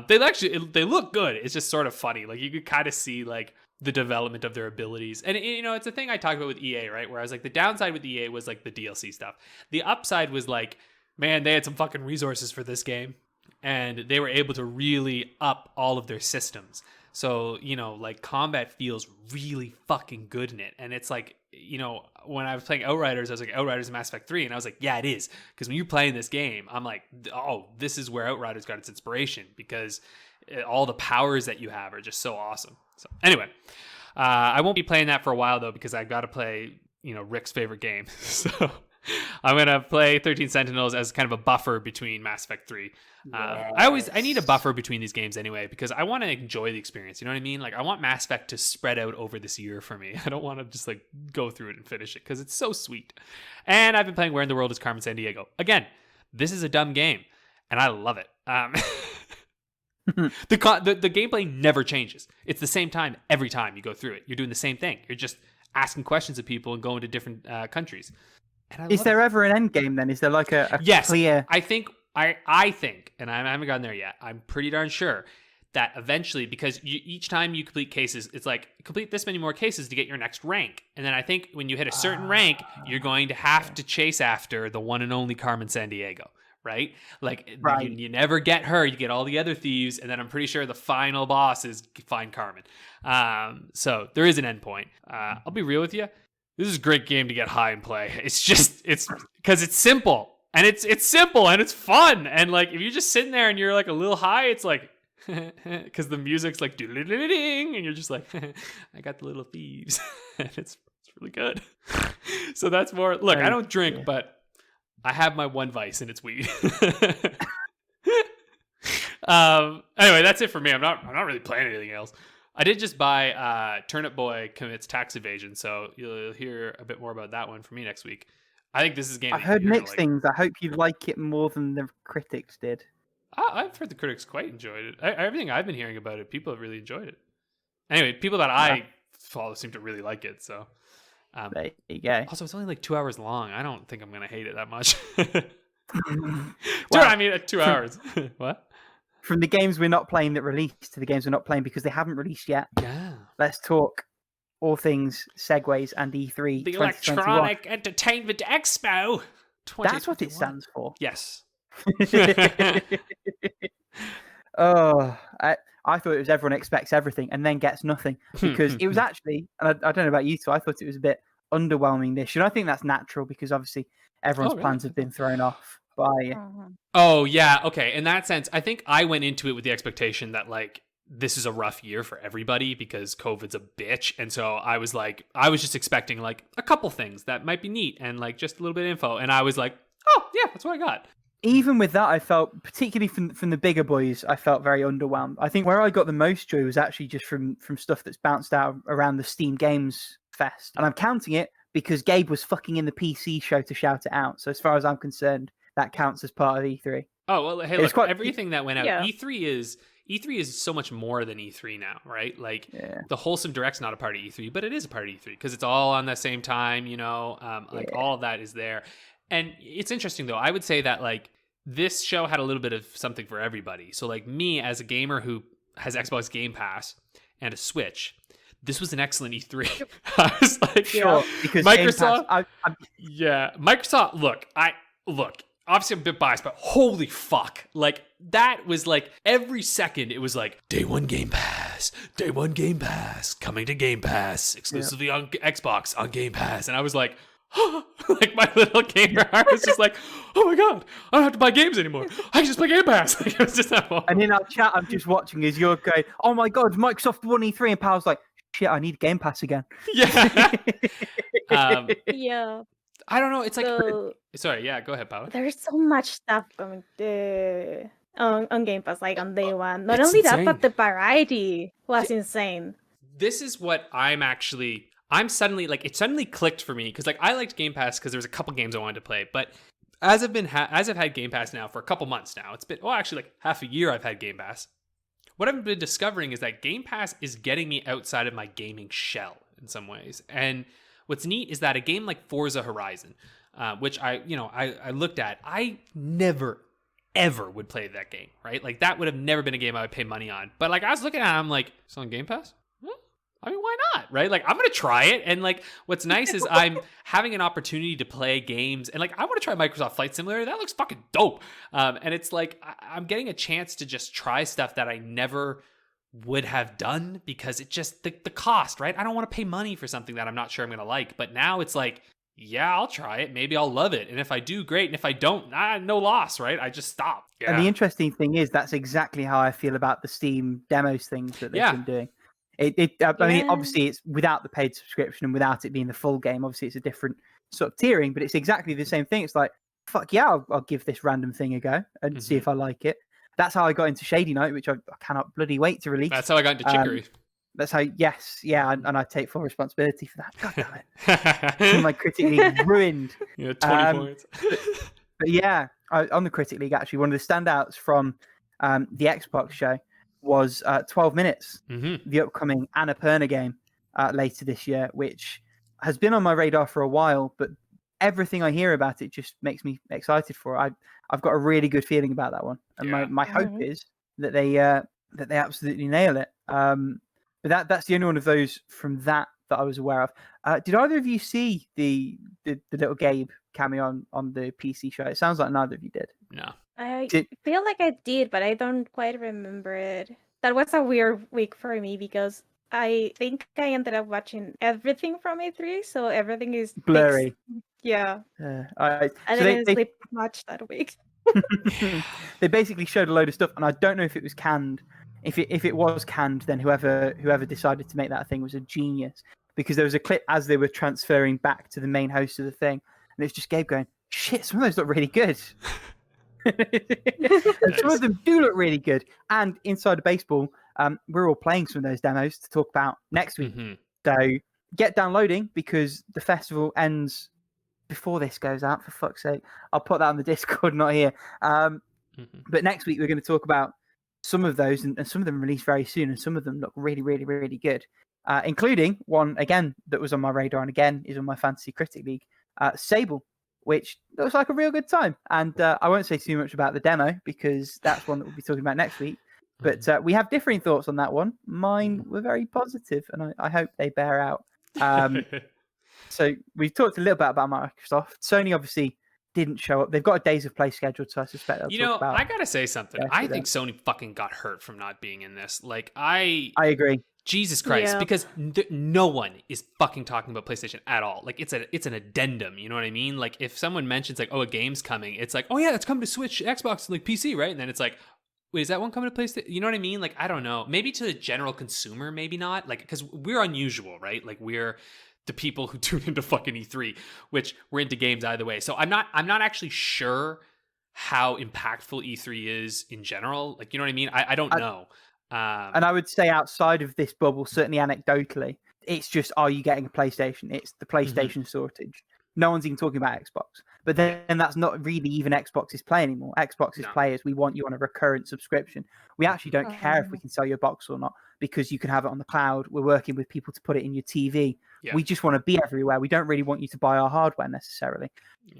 B: They look good. It's just sort of funny. Like you could kind of see like the development of their abilities. And it's a thing I talked about with EA, right? Where I was like, the downside with EA was like the DLC stuff. The upside was like, man, they had some fucking resources for this game, and they were able to really up all of their systems. So, like combat feels really fucking good in it. And it's like, when I was playing Outriders, I was like, Outriders and Mass Effect 3. And I was like, yeah, it is. Because when you're playing this game, I'm like, oh, this is where Outriders got its inspiration, because all the powers that you have are just so awesome. So anyway, I won't be playing that for a while, though, because I got to play, Rick's favorite game. So I'm going to play 13 Sentinels as kind of a buffer between Mass Effect 3.
A: Yes.
B: I need a buffer between these games anyway, because I want to enjoy the experience. You know what I mean? Like, I want Mass Effect to spread out over this year for me. I don't want to just like go through it and finish it, because it's so sweet. And I've been playing Where in the World is Carmen Sandiego. Again, this is a dumb game, and I love it. The gameplay never changes. It's the same time every time you go through it. You're doing the same thing. You're just asking questions of people and going to different countries.
A: Is there ever an end game then? Is there like a
B: yes,
A: clear?
B: I think, and I haven't gotten there yet, I'm pretty darn sure that eventually, because each time you complete cases, it's like, complete this many more cases to get your next rank. And then I think when you hit a certain rank, you're going to have to chase after the one and only Carmen Sandiego, right? Like,
A: right.
B: You never get her, you get all the other thieves, and then I'm pretty sure the final boss is find Carmen. So there is an end point. I'll be real with you. This is a great game to get high and play. It's because it's simple, and it's simple and it's fun. And like, if you're just sitting there and you're like a little high, it's like, because the music's like ding, and you're just like, I got the little thieves, and it's really good. So that's more. Look, I don't drink, but I have my one vice, and it's weed. Anyway, that's it for me. I'm not really playing anything else. I did just buy Turnip Boy Commits Tax Evasion, so you'll hear a bit more about that one from me next week. I think this is a game.
A: I heard mixed things. I hope you like it more than the critics did.
B: I've heard the critics quite enjoyed it. Everything I've been hearing about it, people have really enjoyed it. Anyway, people that I follow seem to really like it. So
A: there you go.
B: Also, it's only like 2 hours long. I don't think I'm gonna hate it that much.
A: Well,
B: I mean, 2 hours. What?
A: From the games we're not playing that released to the games we're not playing because they haven't released yet.
B: Yeah.
A: Let's talk all things Segways and E3.
B: The Electronic Entertainment Expo.
A: That's what it stands for.
B: Yes.
A: Oh, I thought it was everyone expects everything and then gets nothing, because it was actually, and I don't know about you two, I thought it was a bit underwhelming this year. I think that's natural because obviously everyone's plans have been thrown off by.
B: Oh yeah, okay. In that sense, I think I went into it with the expectation that like this is a rough year for everybody because COVID's a bitch, and so I was just expecting like a couple things that might be neat and like just a little bit of info, and I was like, oh yeah, that's what I got.
A: Even with that, I felt, particularly from the bigger boys, I felt very underwhelmed. I think where I got the most joy was actually just from stuff that's bounced out around the Steam Games Fest. And I'm counting it because Gabe was fucking in the PC show to shout it out. So as far as I'm concerned, that counts as part of E3.
B: Oh, well, hey, look, everything that went out, yeah. E3 is so much more than E3 now, right? Like, the Wholesome Direct's not a part of E3, but it is a part of E3 because it's all on the same time, all of that is there. And it's interesting, though. I would say that, like, this show had a little bit of something for everybody. So, like, me as a gamer who has Xbox Game Pass and a Switch, this was an excellent E3. I was like,
A: sure, because
B: Microsoft.
A: Pass,
B: Microsoft. Look. Obviously, I'm a bit biased, but holy fuck. Like, that was like every second, it was like, Day One Game Pass, coming to Game Pass, exclusively on Xbox on Game Pass. And I was like, like my little gamer heart was just like, oh my god, I don't have to buy games anymore. I can just play Game Pass. Like, it was just that moment.
A: And in our chat, I'm just watching as you're going, oh my god, Microsoft won E3, and Paul's like, shit, I need Game Pass again.
B: Yeah.
C: Yeah.
B: I don't know. It's like, sorry, yeah, go ahead, Paula.
C: There's so much stuff coming on Game Pass, like on day one. Not
B: It's
C: only
B: insane.
C: that, but the variety was insane.
B: This is what I'm suddenly, like, it suddenly clicked for me, because, like, I liked Game Pass because there was a couple games I wanted to play, but as I've had Game Pass now for a couple months now, it's been, actually, like, half a year I've had Game Pass. What I've been discovering is that Game Pass is getting me outside of my gaming shell in some ways, and what's neat is that a game like Forza Horizon, which I looked at, I never, ever would play that game, right? Like, that would have never been a game I would pay money on. But, like, I was looking at it, I'm like, it's on Game Pass? I mean, why not, right? Like, I'm going to try it. And, like, what's nice is I'm having an opportunity to play games. And, like, I want to try Microsoft Flight Simulator. That looks fucking dope. And it's like, I'm getting a chance to just try stuff that I never would have done, because it just, the cost, right? I don't want to pay money for something that I'm not sure I'm going to like. But now it's like, yeah, I'll try it. Maybe I'll love it. And if I do, great. And if I don't, no loss, right? I just stop. Yeah.
A: And the interesting thing is that's exactly how I feel about the Steam demos things that they've been doing. I mean, obviously it's without the paid subscription and without it being the full game. Obviously it's a different sort of tiering, but it's exactly the same thing. It's like, fuck yeah, I'll give this random thing a go and see if I like it. That's how I got into Shady Night, which I cannot bloody wait to release.
B: That's how I got into Chicory.
A: That's how, and I take full responsibility for that. God damn it. My Critic League ruined.
B: 20 points.
A: But yeah, on the Critic League, actually, one of the standouts from the Xbox show was 12 Minutes, the upcoming Annapurna game later this year, which has been on my radar for a while, but everything I hear about it just makes me excited for it. I've got a really good feeling about that one, and my hope is that they absolutely nail it. But that's the only one of those from that I was aware of. Did either of you see the little Gabe cameo on the PC show? It sounds like neither of you did.
B: No.
C: I feel like I did, but I don't quite remember it. That was a weird week for me because I think I ended up watching everything from E3, so everything is
A: blurry.
C: Yeah.
A: I
C: didn't sleep much that week.
A: They basically showed a load of stuff, and I don't know if it was canned. If it was canned, then whoever decided to make that thing was a genius, because there was a clip as they were transferring back to the main host of the thing, and it's just Gabe going, "Shit, some of those look really good." And some of them do look really good. And inside of baseball, we're all playing some of those demos to talk about next week. So get downloading, because the festival ends before this goes out, for fuck's sake. I'll put that on the Discord, not here. But next week we're going to talk about some of those, and some of them release very soon, and some of them look really, really, really good, including one, again, that was on my radar and again is on my Fantasy Critic League, Sable, which looks like a real good time. And I won't say too much about the demo, because that's one that we'll be talking about next week. But we have differing thoughts on that one. Mine were very positive, and I hope they bear out. So we've talked a little bit about Microsoft. Sony obviously didn't show up. They've got a Days of Play scheduled, so I suspect they'll talk about.
B: I gotta say something. I think Sony fucking got hurt from not being in this. Like, I
A: agree.
B: Jesus Christ, because no one is fucking talking about PlayStation at all. Like, it's an addendum. You know what I mean? Like, if someone mentions like, oh, a game's coming, it's like, oh yeah, it's coming to Switch, Xbox, like PC, right? And then it's like, wait, is that one coming to PlayStation? You know what I mean? Like, I don't know. Maybe to the general consumer, maybe not. Like, because we're unusual, right? Like, we're the people who tune into fucking E3, which we're into games either way. So I'm not actually sure how impactful E3 is in general. Like, you know what I mean? I don't know.
A: And I would say outside of this bubble, certainly anecdotally, it's just, are you getting a PlayStation? It's the PlayStation shortage. No one's even talking about Xbox. But then that's not really even Xbox's play anymore. Xbox's play is, we want you on a recurrent subscription. We actually don't care if we can sell you a box or not, because you can have it on the cloud. We're working with people to put it in your TV. Yeah. We just want to be everywhere. We don't really want you to buy our hardware necessarily,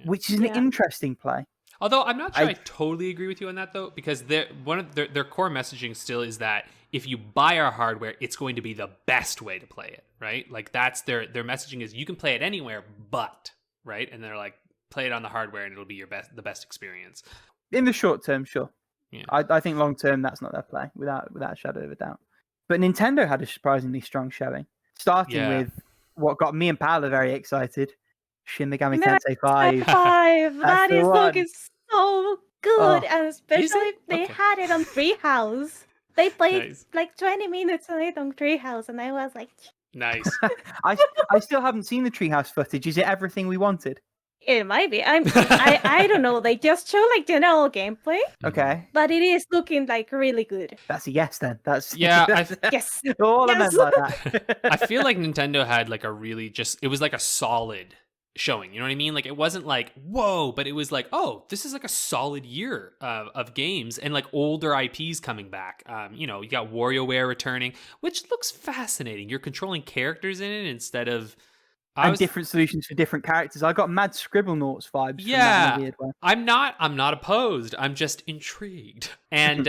A: which is an interesting play.
B: Although I'm not sure I totally agree with you on that, though, because one of their core messaging still is that if you buy our hardware, it's going to be the best way to play it, right? Like, that's their messaging is, you can play it anywhere, but, right? And they're like, play it on the hardware and it'll be the best experience.
A: In the short term, sure.
B: Yeah.
A: I think long term, that's not their play, without a shadow of a doubt. But Nintendo had a surprisingly strong showing, starting with what got me and Paula very excited, Shin Megami Tensei 5.
C: That is looking so good, and especially they had it on Treehouse. They played like 20 minutes on it on Treehouse, and I was like,
B: nice.
A: I still haven't seen the Treehouse footage. Is it everything we wanted?
C: It might be. I don't know. They just show like general gameplay.
A: Okay.
C: But it is looking like really good.
A: That's a yes then. That's
C: yes.
A: All I meant by that.
B: I feel like Nintendo had like a really it was like a solid showing. You know what I mean? Like, it wasn't like, whoa, but it was like, oh, this is like a solid year of games, and like older IPs coming back. You know, you got WarioWare returning, which looks fascinating. You're controlling characters in it instead of
A: different solutions for different characters. I got mad Scribblenauts vibes.
B: Yeah,
A: from that weird way.
B: I'm not opposed. I'm just intrigued. And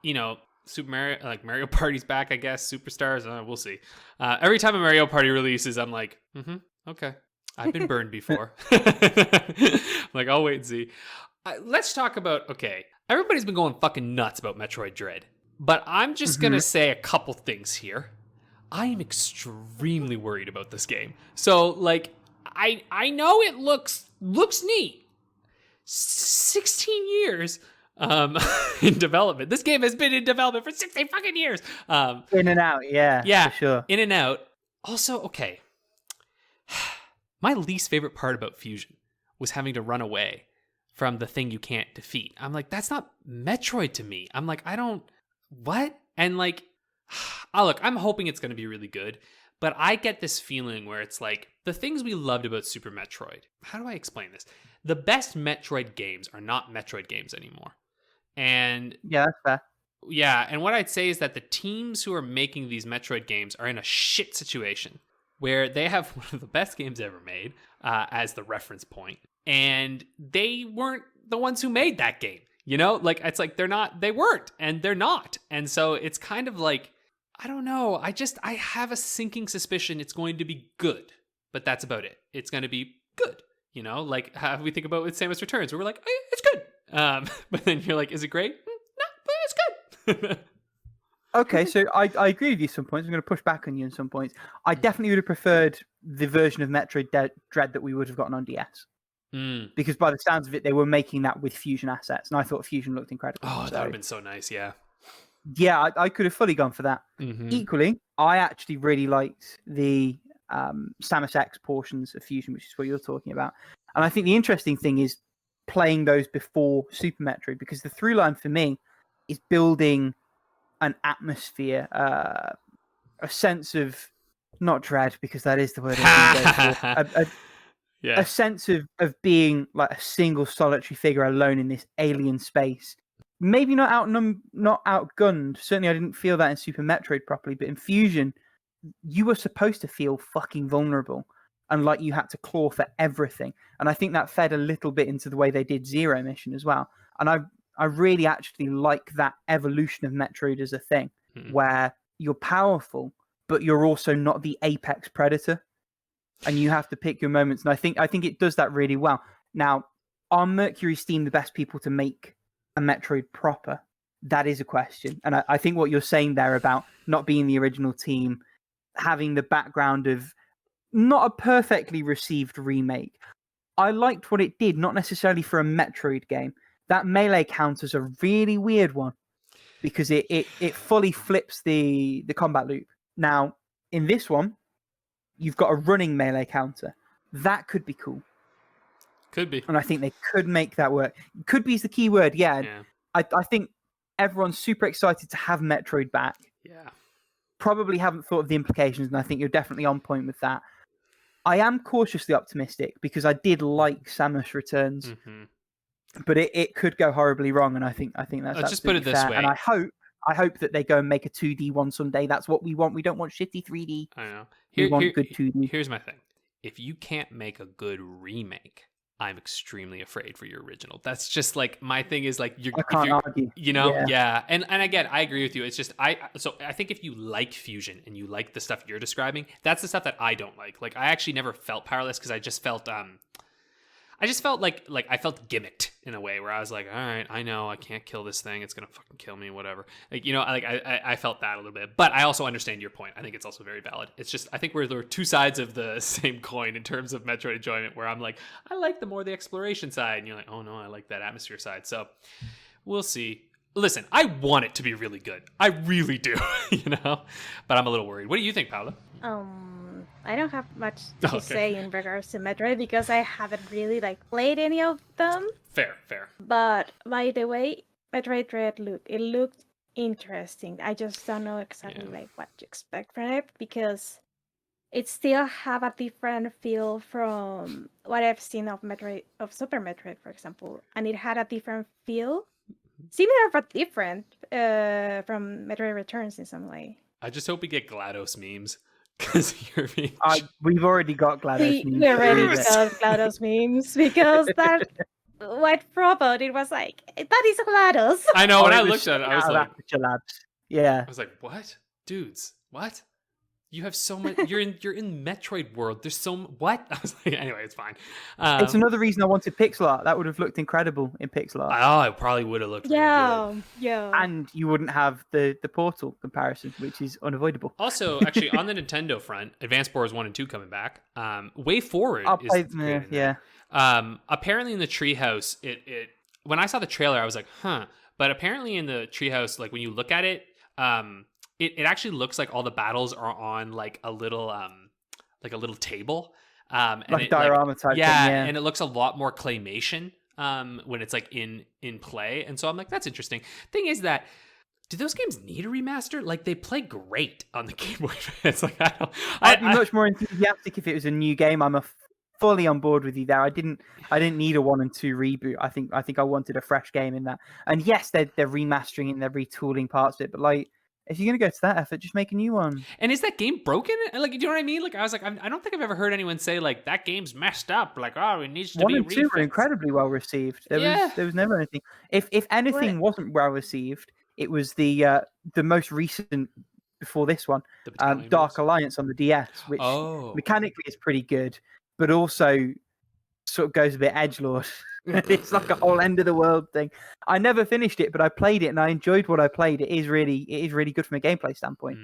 B: you know, Super Mario, like Mario Party's back, I guess. Superstars, we'll see. Every time a Mario Party releases, I'm like, okay. I've been burned before. Like, I'll wait and see. Let's talk about, everybody's been going fucking nuts about Metroid Dread. But I'm just going to say a couple things here. I am extremely worried about this game. So, like, I know it looks neat. 16 years in development. This game has been in development for 16 fucking years.
A: In and out, yeah, for sure.
B: In and out. Also, okay. My least favorite part about Fusion was having to run away from the thing you can't defeat. I'm like, that's not Metroid to me. I'm like, what? And like, look, I'm hoping it's going to be really good, but I get this feeling where it's like the things we loved about Super Metroid. How do I explain this? The best Metroid games are not Metroid games anymore. And
A: yeah, that's fair.
B: Yeah, and what I'd say is that the teams who are making these Metroid games are in a shit situation where they have one of the best games ever made as the reference point, and they weren't the ones who made that game. You know, like it's like they weren't, and they're not, and so it's kind of like, I don't know. I have a sinking suspicion it's going to be good, but that's about it. It's going to be good. You know, like how we think about with Samus Returns, where we're like, it's good. But then you're like, is it great? No, but it's good.
A: Okay, so I agree with you some points. I'm going to push back on you in some points. I definitely would have preferred the version of Metroid Dread that we would have gotten on DS. Because by the sounds of it, they were making that with Fusion assets, and I thought Fusion looked incredible.
B: Oh, that would have been so nice, yeah.
A: Yeah, I could have fully gone for that. Equally, I actually really liked the Samus X portions of Fusion, which is what you're talking about. And I think the interesting thing is playing those before Super Metroid, because the through line for me is building an atmosphere, a sense of, not dread, because that is the word I go for, a sense of being like a single solitary figure alone in this alien space. Maybe not outgunned. Certainly I didn't feel that in Super Metroid properly, but in Fusion, you were supposed to feel fucking vulnerable and like you had to claw for everything. And I think that fed a little bit into the way they did Zero Mission as well. And I really actually like that evolution of Metroid as a thing, where you're powerful, but you're also not the apex predator. And you have to pick your moments. And I think it does that really well. Now, are Mercury's team the best people to make a Metroid proper? That is a question. And I think what you're saying there about not being the original team, having the background of not a perfectly received remake. I liked what it did, not necessarily for a Metroid game. That melee counter's a really weird one because it fully flips the combat loop. Now, in this one, you've got a running melee counter. That could be cool.
B: Could be.
A: And I think they could make that work. Could be is the key word, yeah. I think everyone's super excited to have Metroid back.
B: Yeah.
A: Probably haven't thought of the implications, and I think you're definitely on point with that. I am cautiously optimistic because I did like Samus Returns, but it could go horribly wrong, and I think that's
B: Let's just put it this
A: fair.
B: way.
A: And I hope that they go and make a 2D one someday. That's what we want. We don't want shitty 3D.
B: I know.
A: We want good 2D.
B: Here's my thing. If you can't make a good remake, I'm extremely afraid for your original. That's just like my thing is like
A: I can't argue.
B: You know, yeah. And again, I agree with you. It's just I think if you like Fusion and you like the stuff you're describing, that's the stuff that I don't like. Like I actually never felt powerless because I just felt like I felt gimmicked in a way where I was like, all right, I know I can't kill this thing. It's going to fucking kill me, whatever. Like, you know, like I felt that a little bit, but I also understand your point. I think it's also very valid. It's just, I think there are two sides of the same coin in terms of Metroid enjoyment where I'm like, I like the more the exploration side. And you're like, oh no, I like that atmosphere side. So we'll see. Listen, I want it to be really good. I really do, you know, but I'm a little worried. What do you think, Paula?
C: I don't have much to say in regards to Metroid because I haven't really played any of them.
B: Fair.
C: But by the way, Metroid Dread looked interesting. I just don't know exactly what to expect from it because it still have a different feel from what I've seen of Super Metroid, for example, and it had a different feel, similar but different from Metroid Returns in some way.
B: I just hope we get GLaDOS memes. Because you're being...
A: we've already got GLaDOS memes.
C: We already got GLaDOS memes because that white robot, it was like, that is GLaDOS.
B: I know, when I looked at it, I was like...
A: Yeah.
B: I was like, what? Dudes, what? You have so much. You're in Metroid world. There's what? I was like, anyway, it's fine.
A: It's another reason I wanted pixel art. That would have looked incredible in pixel art.
B: Oh, it probably would have looked really good.
C: Yeah.
A: And you wouldn't have the Portal comparison, which is unavoidable.
B: Also, actually, on the Nintendo front, Advance Wars 1 and 2 coming back. Way Forward apparently in the treehouse, it when I saw the trailer, I was like, huh. But apparently in the treehouse, like when you look at it, it actually looks like all the battles are on like a little table. And
A: like diorama type thing, yeah.
B: And it looks a lot more claymation when it's like in play. And so I'm like, that's interesting. Thing is that, do those games need a remaster? Like, they play great on the Game Boy Advance. Like,
A: I'd be much more enthusiastic if it was a new game. I'm fully on board with you there. I didn't need a 1 and 2 reboot. I think I wanted a fresh game in that. And yes, they're remastering it and they're retooling parts of it, but like, if you're gonna go to that effort, just make a new one.
B: And is that game broken? Like, do you know what I mean? Like, I was like, I don't think I've ever heard anyone say like that game's messed up. Like, oh, it needs to be.
A: 1 and 2 were incredibly well received. There was never anything. If anything wasn't well received, it was the most recent before this one, Dark Alliance on the DS, which mechanically is pretty good, but also sort of goes a bit edgelord. It's like a whole end of the world thing. I never finished it, but I played it and I enjoyed what I played. It is really good from a gameplay standpoint.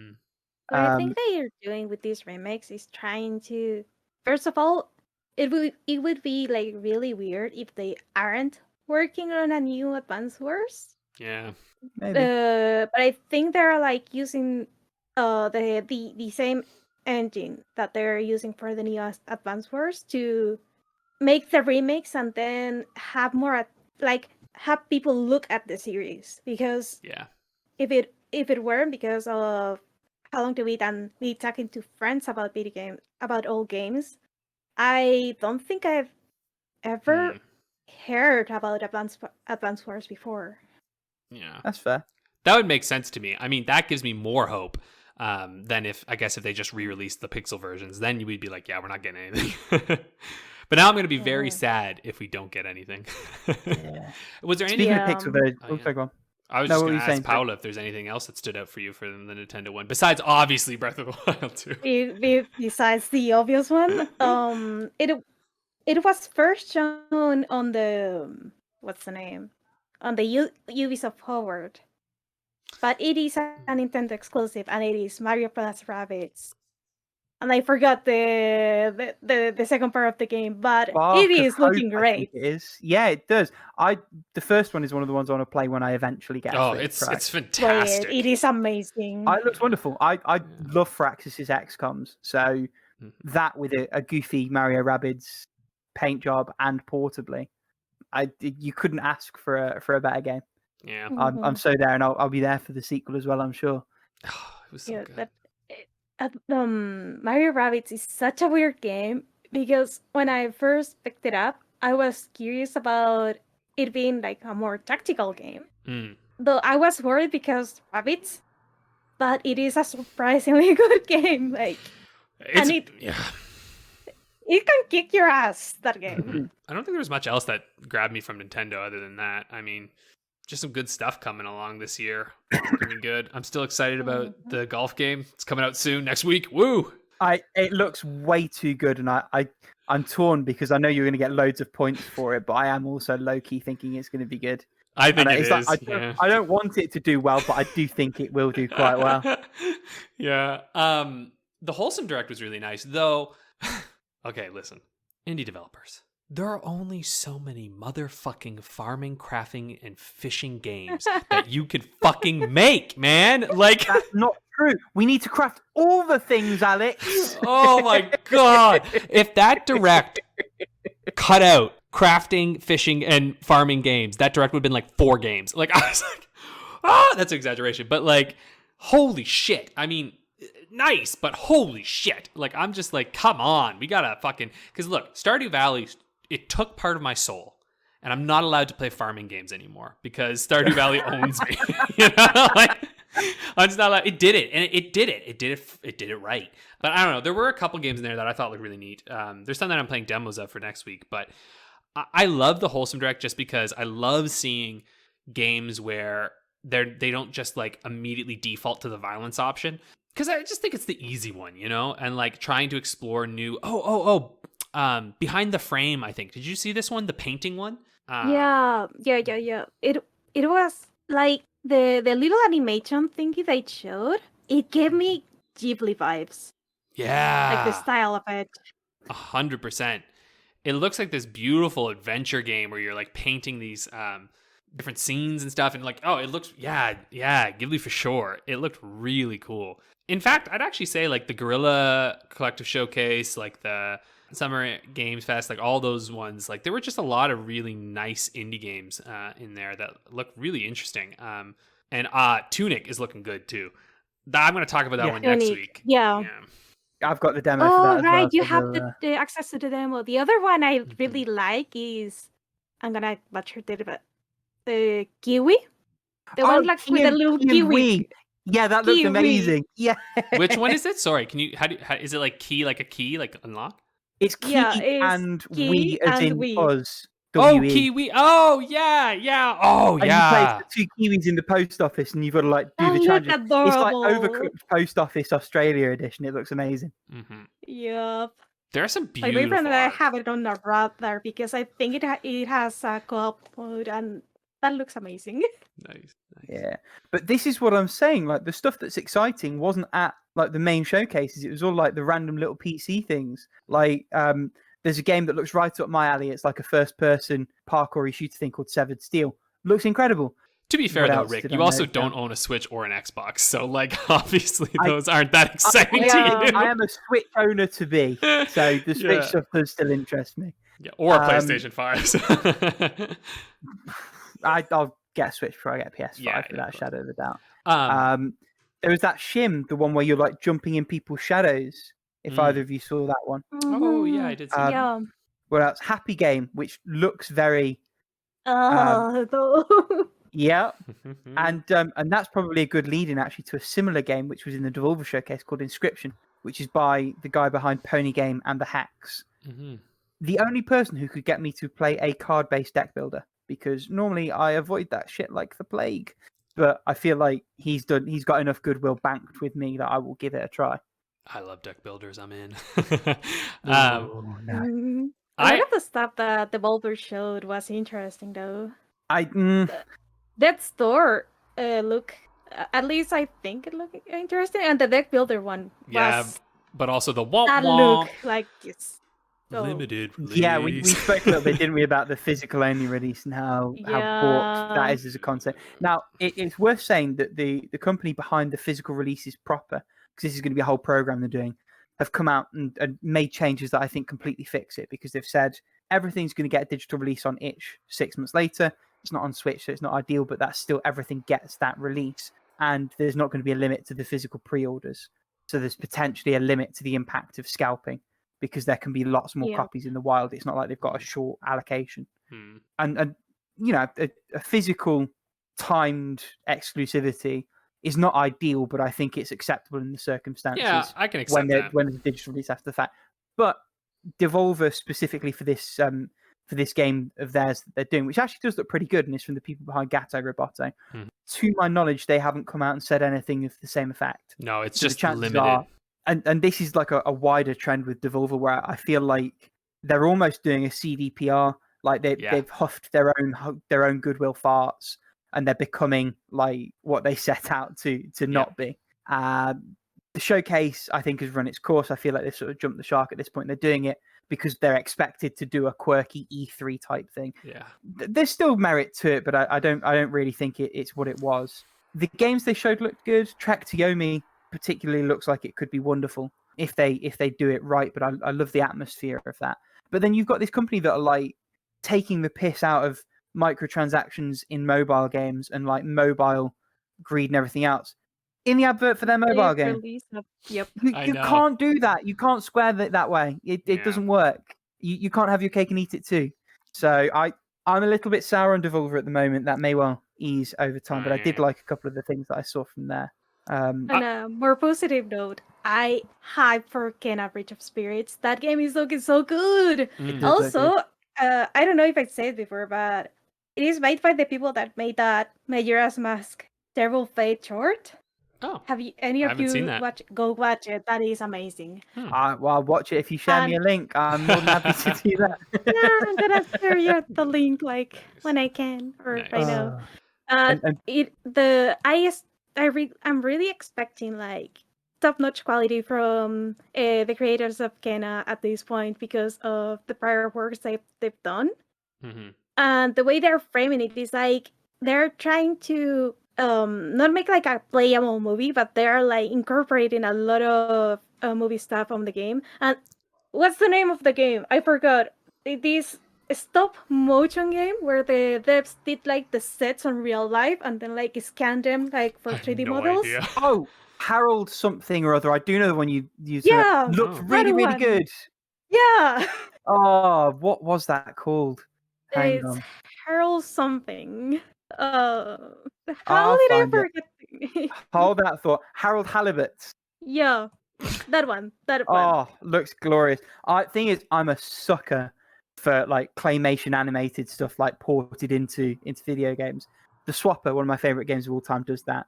C: What I think they are doing with these remakes is trying to, first of all, it would be like really weird if they aren't working on a new Advance Wars.
B: Yeah.
A: Maybe.
C: But I think they're like using the same engine that they're using for the new Advance Wars to make the remakes and then have more have people look at the series, because if it weren't because of how long to beat and me talking to friends about video games, about old games, I don't think I've ever heard about Advance Wars before.
B: Yeah,
A: that's fair.
B: That would make sense to me. I mean, that gives me more hope than if they just re-released the pixel versions. Then you would be like, yeah, we're not getting anything. But now I'm going to be very sad if we don't get anything. Was there anything?
A: Speaking of pixel versions,
B: I was just going to ask Paula if there's anything else that stood out for you for the Nintendo one, besides obviously Breath of the Wild 2.
C: Besides the obvious one, it was first shown on the what's the name? On the Ubisoft Forward, but it is a Nintendo exclusive, and it is Mario Plus Rabbids. And I forgot the second part of the game, but it is looking great.
A: It is, yeah, it does. The first one is one of the ones I want to play when I eventually get.
B: Oh, it's fantastic.
C: It is amazing.
A: It looks wonderful. I love Firaxis's XComs, so that with a goofy Mario Rabbids paint job and portably, you couldn't ask for a better game.
B: Yeah,
A: I'm so there, and I'll be there for the sequel as well, I'm sure.
B: Oh, it was so good.
C: Mario Rabbids is such a weird game, because when I first picked it up, I was curious about it being like a more tactical game. Though I was worried because Rabbids, but it is a surprisingly good game. Like, it can kick your ass, that game.
B: I don't think there was much else that grabbed me from Nintendo other than that. I mean, just some good stuff coming along this year. It's gonna be good. I'm still excited about the golf game. It's coming out soon, next week. Woo!
A: It looks way too good, and I'm torn because I know you're going to get loads of points for it, but I am also low-key thinking it's going to be good.
B: I think it is.
A: I don't want it to do well, but I do think it will do quite well.
B: Yeah. The Wholesome Direct was really nice, though. Okay, listen. Indie developers. There are only so many motherfucking farming, crafting, and fishing games that you could fucking make, man. Like,
A: that's not true. We need to craft all the things, Alex.
B: Oh my god! If that direct cut out crafting, fishing, and farming games, that direct would have been like 4 games. Like, I was like, that's an exaggeration, but like, holy shit! I mean, nice, but holy shit! Like, I'm just like, come on, we gotta fucking, because look, Stardew Valley. It took part of my soul, and I'm not allowed to play farming games anymore because Stardew Valley owns me. You know, like, I'm just not allowed. It did it, and it did it. It did it right. But I don't know. There were a couple games in there that I thought looked really neat. There's some that I'm playing demos of for next week, but I love the Wholesome Direct just because I love seeing games where they don't just like immediately default to the violence option. because I just think it's the easy one, and like trying to explore new. Behind the Frame. I think. Did you see this one, the painting one?
C: Yeah. It was like the little animation thingy they showed. It gave me Ghibli vibes.
B: Yeah,
C: Like the style of it.
B: 100%. It looks like this beautiful adventure game where you're like painting these different scenes and stuff, and like, oh, it looks, yeah, Ghibli for sure. It looked really cool. In fact, I'd actually say like the Guerrilla Collective Showcase, like the Summer Games Fest, like all those ones, like there were just a lot of really nice indie games in there that look really interesting. And Tunic is looking good too. I'm going to talk about that one next week.
C: Yeah.
A: I've got the demo for that as
C: right.
A: well.
C: You have the access to the demo. The other one I really like is, I'm going to butcher it, but the Kiwi. The one like with the little Kiwi.
A: Yeah, that looks amazing. Yeah.
B: Which one is it? Sorry, can you, how is it like key, like a key, like unlock?
A: It's key and Wii as in Buzz.
B: Kiwi. Oh, yeah. Oh,
A: and
B: yeah.
A: you play the 2 Kiwis in the post office and you've got to like do the challenges. It's like Overcooked Post Office Australia edition. It looks amazing.
B: Mm-hmm.
C: Yep.
B: There are some beautiful
C: My boyfriend and I have it on the radar because I think it has a co-op mode and that looks amazing.
B: Nice.
A: Yeah, but this is what I'm saying. Like the stuff that's exciting wasn't at like the main showcases. It was all like the random little PC things. Like there's a game that looks right up my alley. It's like a first-person parkour shooter thing called Severed Steel. Looks incredible.
B: To be fair though, Rick, you also don't own a Switch or an Xbox, so like obviously those aren't that exciting to you.
A: I am a Switch owner to be, so the Switch stuff does still interest me.
B: Yeah, or a PlayStation 5. So.
A: I'll get a Switch before I get a PS5 without a shadow of a doubt. There was that Shim, the one where you're like jumping in people's shadows. If either of you saw that one.
B: Oh yeah, I did see that.
C: Yeah.
A: Well, that's Happy Game, which looks very. Yeah, and that's probably a good lead-in actually to a similar game which was in the Devolver Showcase called Inscription, which is by the guy behind Pony Game and The Hacks.
B: Mm-hmm.
A: The only person who could get me to play a card-based deck builder, because normally I avoid that shit like the plague. But I feel like he's got enough goodwill banked with me that I will give it a try.
B: I love deck builders. I'm in.
A: No.
C: A lot of the stuff that Devolver showed was interesting, though. That store look, at least I think it looked interesting, and the deck builder one was
B: but also the womp
C: that
B: womp.
C: look like it's
B: limited release.
A: Yeah, we spoke a little bit, didn't we, about the physical only release and how warped that is as a concept. Now, it's worth saying that the company behind the physical releases proper, because this is going to be a whole program they're doing, have come out and made changes that I think completely fix it, because they've said everything's going to get a digital release on itch 6 months later. It's not on Switch, so it's not ideal, but that's still everything gets that release. And there's not going to be a limit to the physical pre-orders. So there's potentially a limit to the impact of scalping, because there can be lots more copies in the wild. It's not like they've got a short allocation. And you know, a physical timed exclusivity is not ideal, but I think it's acceptable in the circumstances.
B: Yeah, I can accept that.
A: When it's a digital release after the fact. But Devolver, specifically for this game of theirs that they're doing, which actually does look pretty good, and is from the people behind Gato Roboto. To my knowledge, they haven't come out and said anything of the same effect.
B: No, it's just limited.
A: And this is like a wider trend with Devolver, where I feel like they're almost doing a CDPR, like they've huffed their own goodwill farts, and they're becoming like what they set out to not be. The showcase, I think, has run its course. I feel like they've sort of jumped the shark at this point. They're doing it because they're expected to do a quirky E3 type thing. Yeah, there's still merit to it, but I don't really think it's what it was. The games they showed looked good. Trek to Yomi particularly looks like it could be wonderful if they do it right. But I love the atmosphere of that. But then you've got this company that are like taking the piss out of microtransactions in mobile games and like mobile greed and everything else in the advert for their mobile game. You can't do that. You can't square it that way. It doesn't work. You can't have your cake and eat it too. So I'm a little bit sour on Devolver at the moment. That may well ease over time, but I did like a couple of the things that I saw from there.
C: On a more positive note, I hype for Kena Bridge of Spirits. That game is looking so good. Also, I don't know if I said it before, but it is made by the people that made that Majora's Mask Terrible Fate short.
B: Oh,
C: Have you any
B: I
C: of
B: haven't
C: you
B: seen that.
C: go watch it? That is amazing.
A: Well, I'll watch it if you share me a link. I'm more than happy to do that.
C: Yeah, I'm gonna share you the link like when I can or
B: Nice.
C: right now.
A: And
C: I'm really expecting like top-notch quality from the creators of Kena at this point because of the prior works they've done.
B: Mm-hmm.
C: And the way they're framing it is like they're trying to not make like a playable movie, but they're like incorporating a lot of movie stuff from the game. And what's the name of the game? I forgot. It is a stop motion game where the devs did like the sets on real life and then like scanned them like for
B: I have
C: 3D
B: no
C: models.
B: idea.
A: Oh, Harold something or other. I do know the one you used.
C: Yeah,
A: Looked
B: Oh.
A: really,
C: that
A: really
C: one.
A: good.
C: Yeah,
A: Oh, what was that called? Hang
C: it's
A: on.
C: Harold something. How
A: I'll
C: did I
A: find it.
C: forget?
A: Hold that thought. Harold Halibut.
C: Yeah, that one. That one.
A: Oh, looks glorious. Thing is, I'm a sucker for like claymation animated stuff, like ported into video games. The Swapper, one of my favorite games of all time, does that.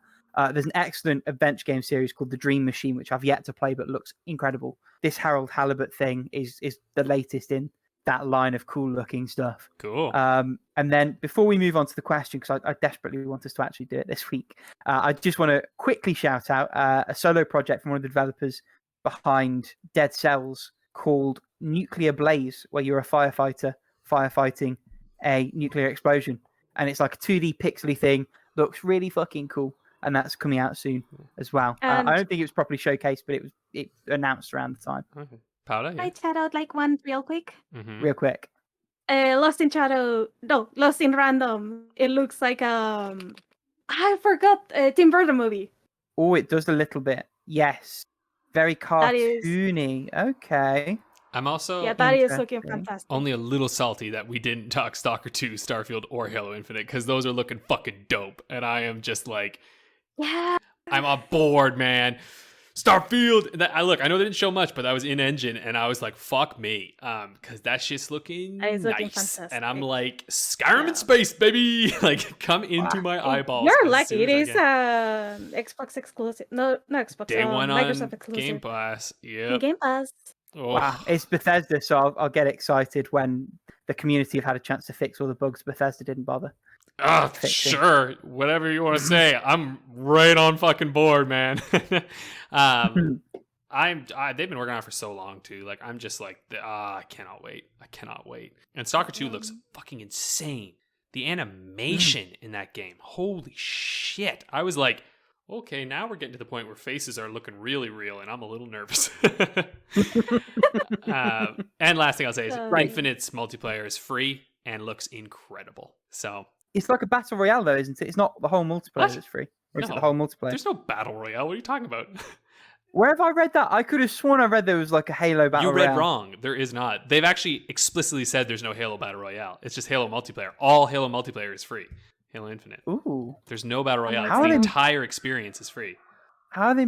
A: There's an excellent adventure game series called The Dream Machine, which I've yet to play, but looks incredible. This Harold Halibut thing is the latest in that line of cool looking stuff.
B: Cool.
A: And then before we move on to the question, because I desperately want us to actually do it this week, I just want to quickly shout out a solo project from one of the developers behind Dead Cells called Nuclear Blaze, where you're a firefighter firefighting a nuclear explosion. And it's like a 2D pixely thing. Looks really fucking cool. And that's coming out soon as well. I don't think it was properly showcased, but it announced around the time.
B: Okay. Paula, yeah.
C: I chat out like one real quick.
B: Mm-hmm.
A: Real quick.
C: Lost in Random. It looks like I forgot Tim Burton movie.
A: Oh, it does a little bit. Yes. Very cartoony. Okay.
B: I'm also
C: that is looking fantastic.
B: only a little salty that we didn't talk Stalker 2, Starfield, or Halo Infinite, because those are looking fucking dope. And I am just like,
C: yeah,
B: I'm on board, man. Starfield. I know they didn't show much, but that was in engine, and I was like, "Fuck me," because that shit's looking nice.
C: Fantastic.
B: And I'm like, Skyrim in space, baby! Like, come into my eyeballs.
C: You're lucky. It is Xbox exclusive. No, Xbox.
B: Day one
C: Microsoft
B: on
C: exclusive.
B: Game Pass. Yeah,
C: Game Pass.
B: Oh.
A: Wow, it's Bethesda, so I'll get excited when the community have had a chance to fix all the bugs Bethesda didn't bother.
B: Sure, whatever you want to say. I'm right on fucking board, man. They've been working on it for so long too. Like, I'm just like, I cannot wait. And Stalker 2 looks fucking insane. The animation in that game, holy shit! I was like, okay, now we're getting to the point where faces are looking really real, and I'm a little nervous. And last thing I'll say is Infinite's multiplayer is free and looks incredible. So
A: it's like a battle royale, though, isn't it? It's not the whole multiplayer that's free. Or is it the whole multiplayer?
B: There's no battle royale. What are you talking about?
A: Where have I read that? I could have sworn I read there was like a Halo battle royale.
B: You read wrong. There is not. They've actually explicitly said there's no Halo battle royale. It's just Halo multiplayer. All Halo multiplayer is free. Halo Infinite.
A: Ooh.
B: There's no battle royale. The entire experience is free.
A: How are they?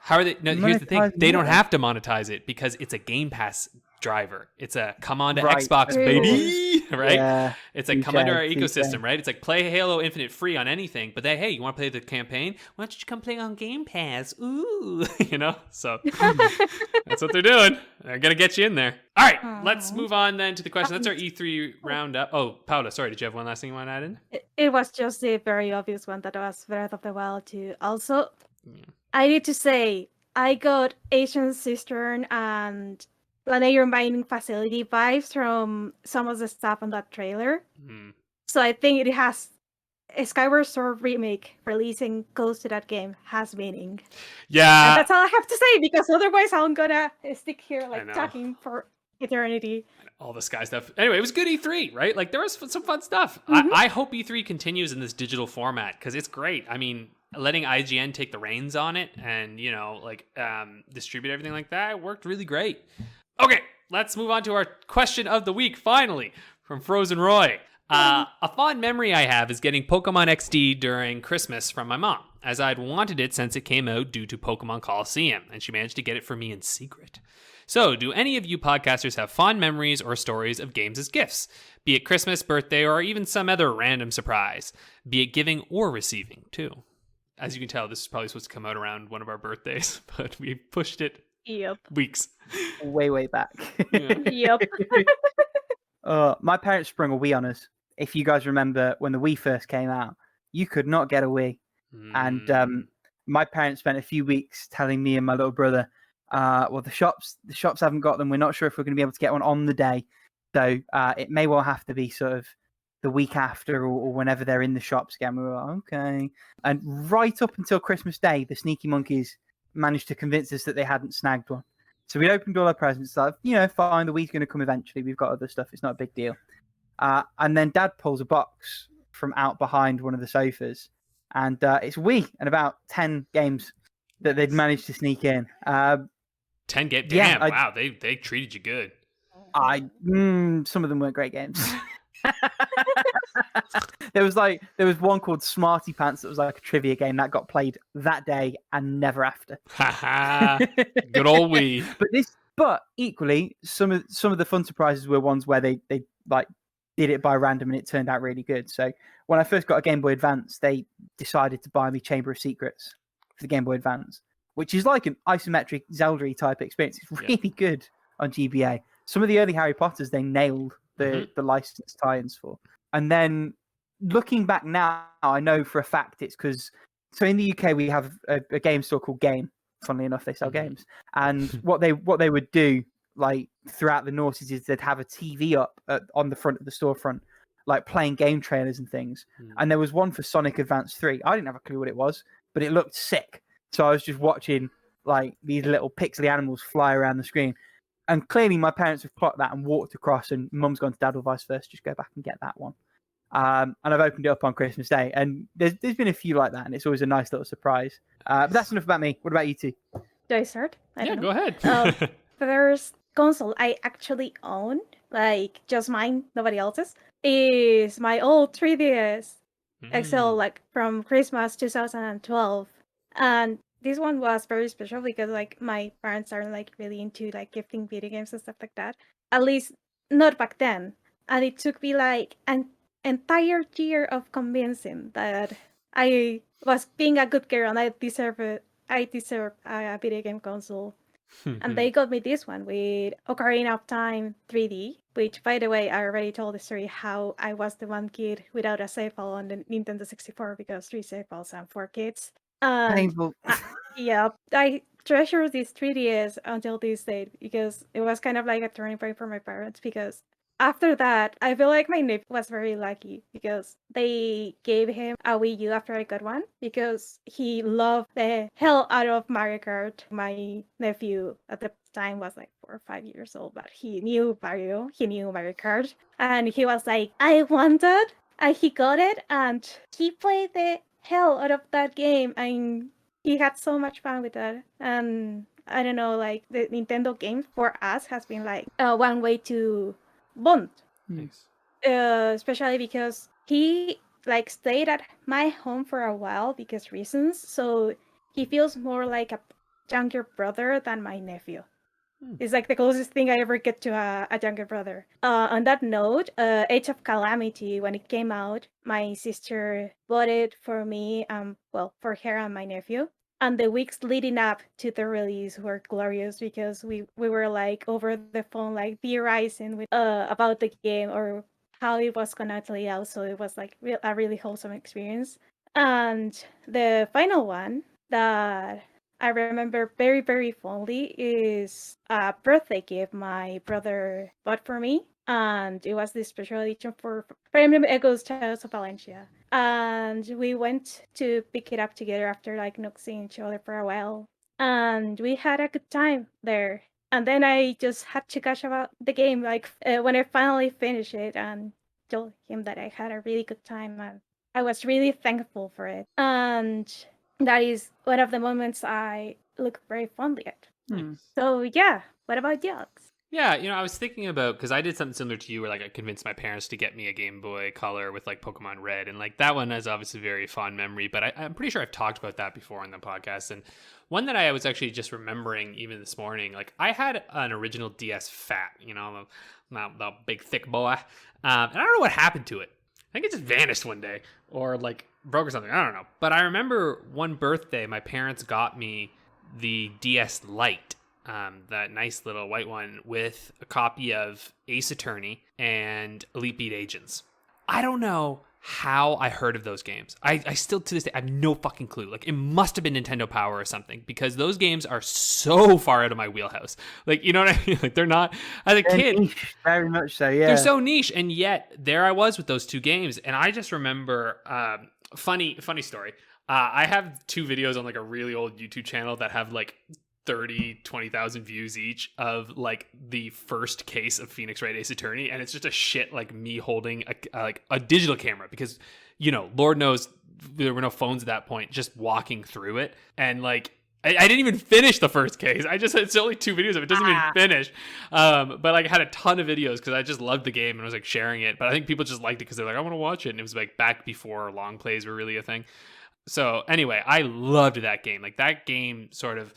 B: How are they? No, here's the thing. They don't have to monetize it because it's a Game Pass driver. It's a come on to Xbox, baby. Right? Yeah, it's like come under our ecosystem, right? It's like play Halo Infinite free on anything, but then, hey, you want to play the campaign? Why don't you come play on Game Pass? Ooh, So that's what they're doing. They're gonna get you in there. All right, let's move on then to the question. That's our E3 roundup. Oh, Paula, sorry, did you have one last thing you want to add in?
C: It was just the very obvious one that was Breath of the Wild too. Also, I need to say I got Asian Cistern and Planeyer Mining Facility vibes from some of the stuff on that trailer. So I think it has a Skyward Sword remake releasing close to that game has meaning.
B: Yeah.
C: And that's all I have to say, because otherwise I'm gonna stick here like talking for eternity.
B: All the Sky stuff. Anyway, it was good E3, right? Like, there was some fun stuff. I hope E3 continues in this digital format because it's great. I mean, letting IGN take the reins on it and, distribute everything like that worked really great. Okay, let's move on to our question of the week, finally, from Frozen Roy. A fond memory I have is getting Pokemon XD during Christmas from my mom, as I'd wanted it since it came out due to Pokemon Coliseum, and she managed to get it for me in secret. So, do any of you podcasters have fond memories or stories of games as gifts? Be it Christmas, birthday, or even some other random surprise. Be it giving or receiving, too. as you can tell, this is probably supposed to come out around one of our birthdays, but we pushed it
C: Yep.
B: weeks.
A: Way back.
B: Yeah.
C: Yep.
A: My parents sprung a Wii on us. If you guys remember when the Wii first came out, you could not get a Wii. And my parents spent a few weeks telling me and my little brother, well, the shops haven't got them. We're not sure if we're going to be able to get one on the day. So it may well have to be sort of the week after or whenever they're in the shops again. We were like, okay. And right up until Christmas Day, the sneaky monkeys managed to convince us that they hadn't snagged one. So we opened all our presents, like, fine, the Wii's going to come eventually. We've got other stuff. It's not a big deal. And then Dad pulls a box from out behind one of the sofas. And it's Wii and about 10 games that they'd managed to sneak in.
B: 10 games? Damn, wow, they treated you good.
A: Some of them weren't great games. There was one called Smarty Pants that was like a trivia game that got played that day and never after.
B: Good old Wii.
A: But equally, some of the fun surprises were ones where they like did it by random and it turned out really good. So when I first got a Game Boy Advance, they decided to buy me Chamber of Secrets for the Game Boy Advance, which is like an isometric Zelda type experience. It's really good on GBA. Some of the early Harry Potters, they nailed the licensed tie-ins for. And then looking back now, I know for a fact it's because... So in the UK, we have a game store called Game. Funnily enough, they sell games. And what they would do, like throughout the noughties, is they'd have a TV up on the front of the storefront, like playing game trailers and things. And there was one for Sonic Advance 3. I didn't have a clue what it was, but it looked sick. So I was just watching like these little pixely animals fly around the screen. And clearly my parents have clocked that and walked across, and Mum's gone to Dad or vice versa, just go back and get that one. And I've opened it up on Christmas Day, and there's been a few like that, and it's always a nice little surprise. But that's enough about me. What about you two?
C: Do I start?
B: Go ahead.
C: First console I actually own, like just mine, nobody else's, is my old 3DS XL, like from Christmas 2012. And this one was very special because like my parents are like really into like gifting video games and stuff like that. At least not back then. And it took me like an entire year of convincing that I was being a good girl and I deserve a video game console. And they got me this one with Ocarina of Time 3D, which, by the way, I already told the story how I was the one kid without a save file on the Nintendo 64 because 3 save files and 4 kids.
A: Painful.
C: I treasure this 3DS until this day because it was kind of like a turning point for my parents, because after that, I feel like my nephew was very lucky because they gave him a Wii U after I got one because he loved the hell out of Mario Kart. My nephew at the time was like 4 or 5 years old, but he knew Mario Kart, and he was like, I want that, and he got it, and he played the hell out of that game, and he had so much fun with that. And I don't know, like the Nintendo game for us has been like one way to bond.
B: Nice.
C: Especially because he like stayed at my home for a while because reasons, so he feels more like a younger brother than my nephew. It's like the closest thing I ever get to a younger brother. On that note, Age of Calamity, when it came out, my sister bought it for me, for her and my nephew. And the weeks leading up to the release were glorious because we were like over the phone, like theorizing with about the game or how it was gonna play out. So it was like a really wholesome experience. And the final one that I remember very, very fondly is a birthday gift my brother bought for me. And it was this special edition for Fire Emblem Echoes Tales of Valencia. And we went to pick it up together after like not seeing each other for a while. And we had a good time there. And then I just had to gush about the game like when I finally finished it and told him that I had a really good time. And I was really thankful for it. And that is one of the moments I look very fondly at. So yeah, what about you, Alex?
B: Yeah, I was thinking about, because I did something similar to you where like I convinced my parents to get me a Game Boy Color with like Pokemon Red, and like that one has obviously a very fond memory, but I'm pretty sure I've talked about that before on the podcast. And one that I was actually just remembering even this morning, like I had an original DS Fat, the big thick boy, and I don't know what happened to it. think it just vanished one day or like broke or something. I don't know. But I remember one birthday, my parents got me the DS Lite, that nice little white one with a copy of Ace Attorney and Elite Beat Agents. I don't know how I heard of those games. I still to this day I have no fucking clue. Like, it must have been Nintendo Power or something, because those games are so far out of my wheelhouse. Like, you know what I mean? Like, they're not, as a kid,
A: niche, very much so. Yeah,
B: they're so niche, and yet there I was with those two games, and I just remember funny story. I have two videos on like a really old YouTube channel that have like 20,000 views each of like the first case of Phoenix Wright Ace Attorney, and it's just a shit like me holding a digital camera, because, you know, Lord knows there were no phones at that point, just walking through it, and like I didn't even finish the first case. It's only two videos of it, doesn't even finish. But like I had a ton of videos because I just loved the game and I was like sharing it, but I think people just liked it because they're like, I want to watch it, and it was like back before long plays were really a thing. So anyway, I loved that game. Like, that game sort of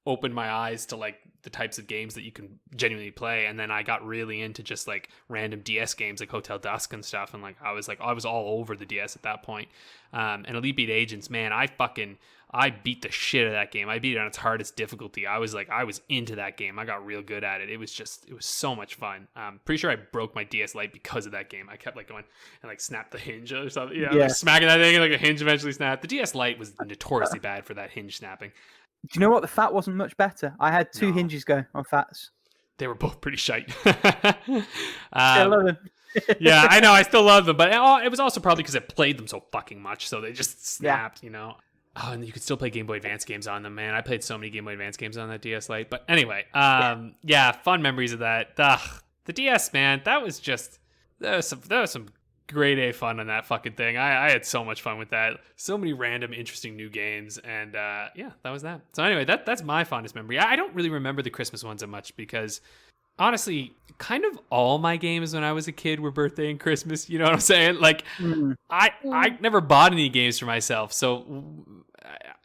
B: opened my eyes to like the types of games that you can genuinely play, and then I got really into just like random DS games like Hotel Dusk and stuff, and like I was all over the DS at that point. And Elite Beat Agents, man, I beat the shit out of that game. I beat it on its hardest difficulty. I was into that game. I got real good at it. It was so much fun. Pretty sure I broke my DS Lite because of that game. I kept like going and like snapped the hinge or something. Yeah. Like smacking that thing and like a hinge eventually snapped. The DS Lite was notoriously bad for that hinge snapping.
A: Do you know what? The fat wasn't much better. I had two hinges go on fats.
B: They were both pretty shite.
A: I love them.
B: Yeah, I know. I still love them, but it was also probably because I played them so fucking much, so they just snapped, you know. Oh, and you could still play Game Boy Advance games on them, man. I played so many Game Boy Advance games on that DS Lite. But anyway, yeah, fun memories of that. The DS, man, that was some grade A fun on that fucking thing. I had so much fun with that. So many random, interesting new games, and yeah, that was that. So anyway, that's my fondest memory. I don't really remember the Christmas ones that much because, honestly, kind of all my games when I was a kid were birthday and Christmas. You know what I'm saying? Like, I never bought any games for myself, so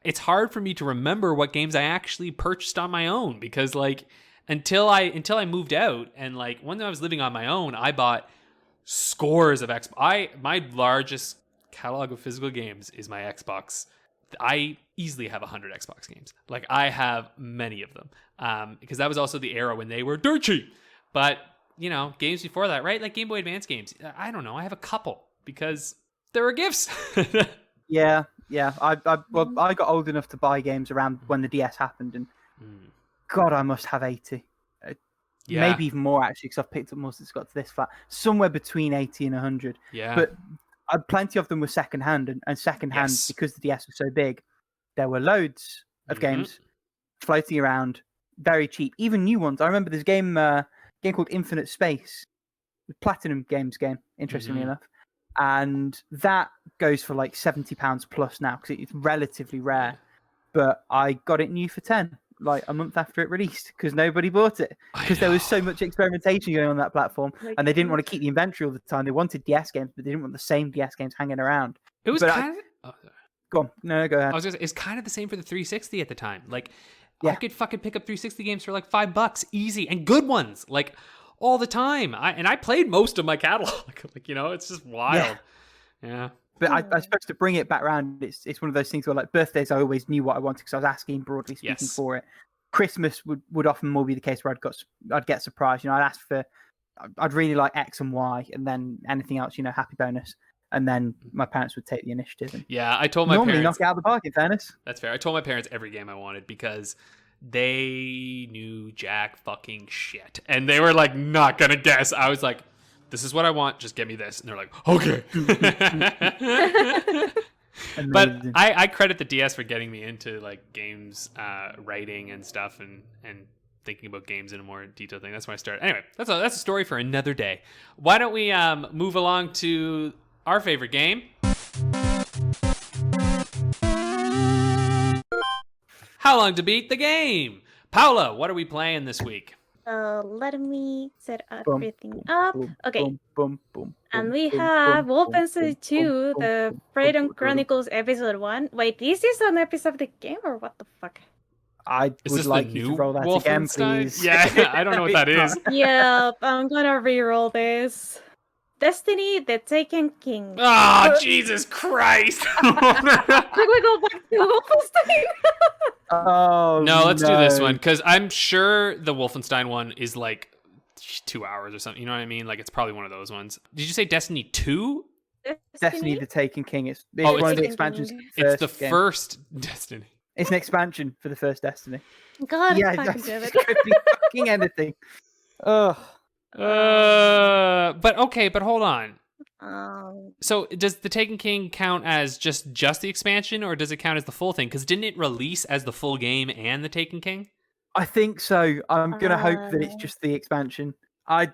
B: it's hard for me to remember what games I actually purchased on my own, because like until I moved out, and like when I was living on my own, I bought scores of my largest catalog of physical games is my Xbox. I easily have 100 Xbox games. Like, I have many of them, because that was also the era when they were dirt cheap. But, you know, games before that, right? Like Game Boy Advance games. I don't know. I have a couple because they were gifts.
A: Yeah. I got old enough to buy games around when the DS happened, and God, I must have 80. Yeah. Maybe even more, actually, because I've picked up more since it's got to this flat. Somewhere between 80 and 100.
B: Yeah.
A: But plenty of them were secondhand, and secondhand, because the DS was so big, there were loads of games floating around, very cheap. Even new ones. I remember there's a game called Infinite Space, the Platinum Games game, interestingly enough. And that goes for like £70 plus now, because it's relatively rare. But I got it new for 10. Like a month after it released, because nobody bought it, because there was so much experimentation going on that platform, and they didn't want to keep the inventory all the time. They wanted DS games, but they didn't want the same DS games hanging around.
B: It was kind of...
A: Go on. No, go ahead.
B: I was gonna say, it's kind of the same for the 360 at the time. Like, I could fucking pick up 360 games for like $5 easy, and good ones, like all the time. I played most of my catalog. Like, you know, it's just wild. Yeah.
A: But I suppose to bring it back around, it's one of those things where, like, birthdays, I always knew what I wanted because I was asking, broadly speaking, for it. Christmas would often more be the case where I'd get surprised. You know, I'd really like X and Y, and then anything else, you know, happy bonus, and then my parents would take the initiative. And
B: I told my parents
A: normally knock it out of the park. In fairness,
B: that's fair. I told my parents every game I wanted because they knew jack fucking shit, and they were like not gonna guess. I was like, this is what I want, just get me this. And they're like, okay. But I credit the DS for getting me into like games writing and stuff, and thinking about games in a more detailed thing. That's when I started. Anyway, that's a story for another day. Why don't we move along to our favorite game? How long to beat the game? Paula, what are we playing this week?
C: Let me set everything up. Okay. And we have Wolfenstein 2, the Freedom Chronicles Episode 1. Wait, is this an episode of the game or what the fuck?
A: I would like you to roll that again, please.
B: Yeah, I don't know what that is.
C: Yep, I'm gonna re-roll this. Destiny: The Taken King.
B: Oh, Jesus Christ!
C: Should we go back to Wolfenstein?
A: Oh
B: No, let's do this one because I'm sure the Wolfenstein one is like 2 hours or something. You know what I mean? Like it's probably one of those ones. Did you say Destiny 2?
A: Destiny: The Taken King. It's
B: Oh,
A: one of the
C: Taken
A: expansions.
C: King.
B: It's the first Destiny.
A: It's an expansion for the first Destiny.
C: God,
A: Yeah,
C: fucking
A: that's
C: damn it.
A: could be fucking anything. Ugh.
B: But hold on. So does the Taken King count as just the expansion, or does it count as the full thing? Because didn't it release as the full game and the Taken King?
A: I think so. I'm gonna hope that it's just the expansion.
C: I'm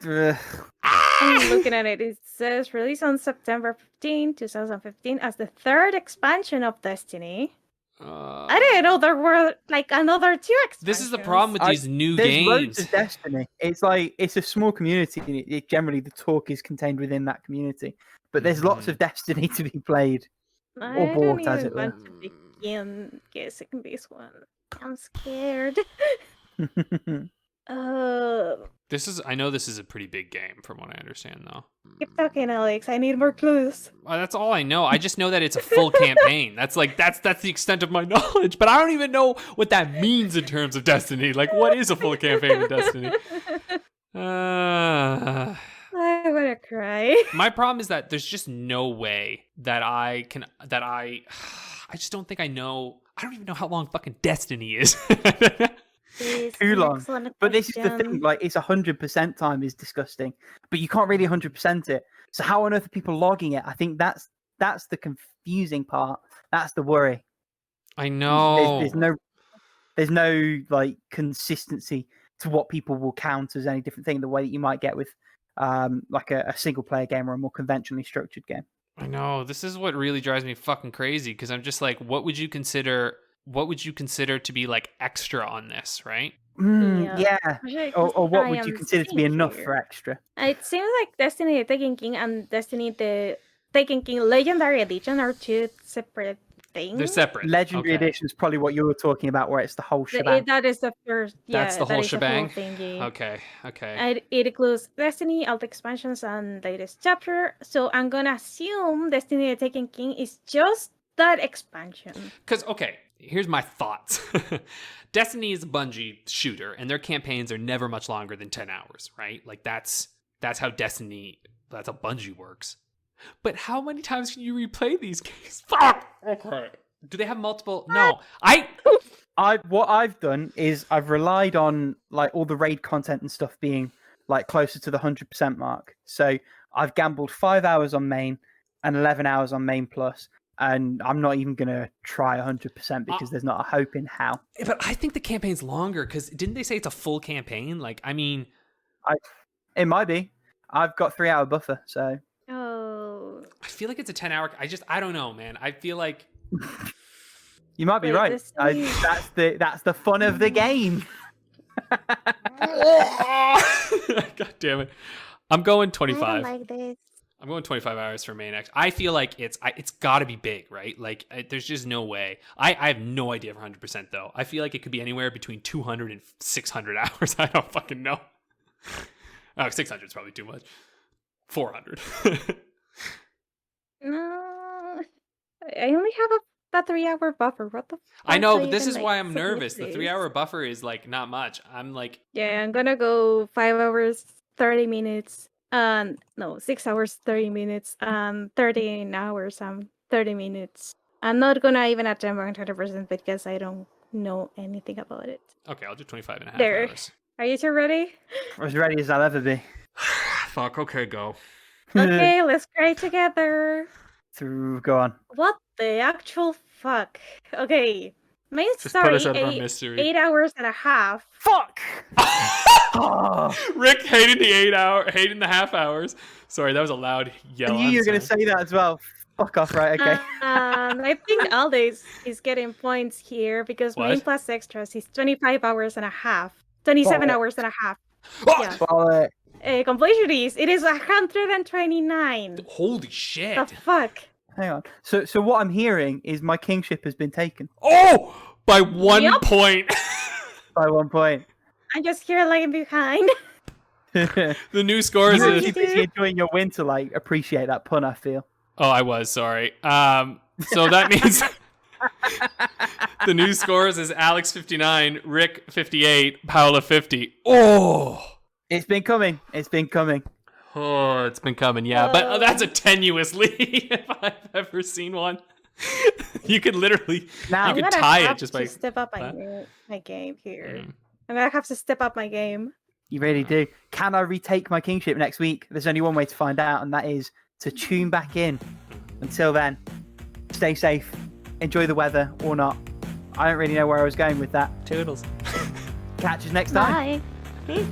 C: looking at it. It says released on September 15, 2015 as the third expansion of Destiny. I didn't know there were like another 2 expansions.
B: This is the problem with these new
A: There's
B: games.
A: loads of Destiny. It's like it's a small community, and it generally the talk is contained within that community. But there's lots of Destiny to be played or bought, as it were.
C: I don't even want to begin guessing this one. I'm scared.
B: I know this is a pretty big game from what I understand, though.
C: Keep talking, Alex. I need more clues.
B: That's all I know. I just know that it's a full campaign. That's the extent of my knowledge. But I don't even know what that means in terms of Destiny. Like, what is a full campaign in Destiny?
C: I wanna cry.
B: My problem is that there's just no way that I just don't think I know. I don't even know how long fucking Destiny is.
A: Too long. But this is the thing, like it's 100% time is disgusting, but you can't really 100% it. So how on earth are people logging it? I think that's the confusing part. That's the worry.
B: I know.
A: There's no like consistency to what people will count as any different thing, the way that you might get with like a single player game or a more conventionally structured game.
B: I know. This is what really drives me fucking crazy, because I'm just like, what would you consider to be like extra on this, right?
A: Yeah. Or what would you consider to be enough for extra?
C: It seems like Destiny the Taken King and Destiny the Taken King Legendary Edition are 2 separate things.
B: They're separate.
A: Legendary Edition is probably what you were talking about, where it's the whole shebang.
C: That is the first.
B: That's the whole shebang.
C: Thingy.
B: Okay.
C: And it includes Destiny, all the expansions, and latest chapter. So I'm gonna assume Destiny the Taken King is just that expansion.
B: Because here's my thoughts. Destiny is a Bungie shooter, and their campaigns are never much longer than 10 hours, right? Like that's how Bungie works. But how many times can you replay these games? Fuck! Okay. Do they have multiple? No.
A: What I've done is I've relied on like all the raid content and stuff being like closer to the 100% mark. So I've gambled 5 hours on main and 11 hours on main plus. And I'm not even going to try 100% because there's not a hope in how.
B: But I think the campaign's longer, because didn't they say it's a full campaign? Like, I mean...
A: It might be. I've got 3 hour buffer, so...
C: Oh.
B: I feel like it's a 10 hour... I don't know, man. I feel like...
A: You might be right. That's the fun of the game.
B: God damn it. I'm going 25.
C: I don't like this.
B: I'm going 25 hours for main X. I feel like it's got to be big, right? Like, there's just no way. I have no idea for 100%, though. I feel like it could be anywhere between 200 and 600 hours. I don't fucking know. 600 is probably too much. 400.
C: No. I only have that 3 hour buffer. What the fuck?
B: I know, but this is why I'm nervous. The 3 hour buffer is, like, not much. I'm like...
C: Yeah, I'm gonna go 5 hours, 30 minutes. No, 6 hours, 30 minutes, 13 hours, 30 minutes. I'm not gonna even attempt 100% because I don't know anything about it.
B: Okay, I'll do 25 and a half hours.
C: Are you two ready?
A: As ready as I'll ever be.
B: Fuck, okay, go.
C: Okay, let's cry together.
A: Go on.
C: What the actual fuck? Okay. Main
B: Just
C: story,
B: put us out of our misery.
C: 8 hours and a half.
A: Fuck! Oh.
B: Rick hated the half hours. Sorry, that was a loud yell.
A: I knew you were going to say that as well. Fuck off, right? Okay.
C: I think Alde is getting points here because main plus extras is 25 hours and a half. 27 hours and a half.
B: Oh!
C: Yeah. Completion it is 129.
B: Holy shit.
C: The fuck?
A: Hang on. So what I'm hearing is my kingship has been taken.
B: Oh! By 1 point.
A: By 1 point.
C: I'm just here lagging behind.
B: The new scores
A: You're
B: is...
A: too busy enjoying your win to like appreciate that pun, I feel.
B: Oh, I was, sorry. So that means the new scores is Alex 59, Rick 58, Paula 50. Oh!
A: It's been coming. It's been coming.
B: Oh, it's been coming, yeah. But that's a tenuous lead if I've ever seen one. You could literally
A: Now,
B: you could tie it just by...
C: step up my game here. I'm going to have to step up my game.
A: You really do. Can I retake my kingship next week? There's only one way to find out, and that is to tune back in. Until then, stay safe, enjoy the weather or not. I don't really know where I was going with that.
B: Toodles.
A: Catch us next time.
C: Bye.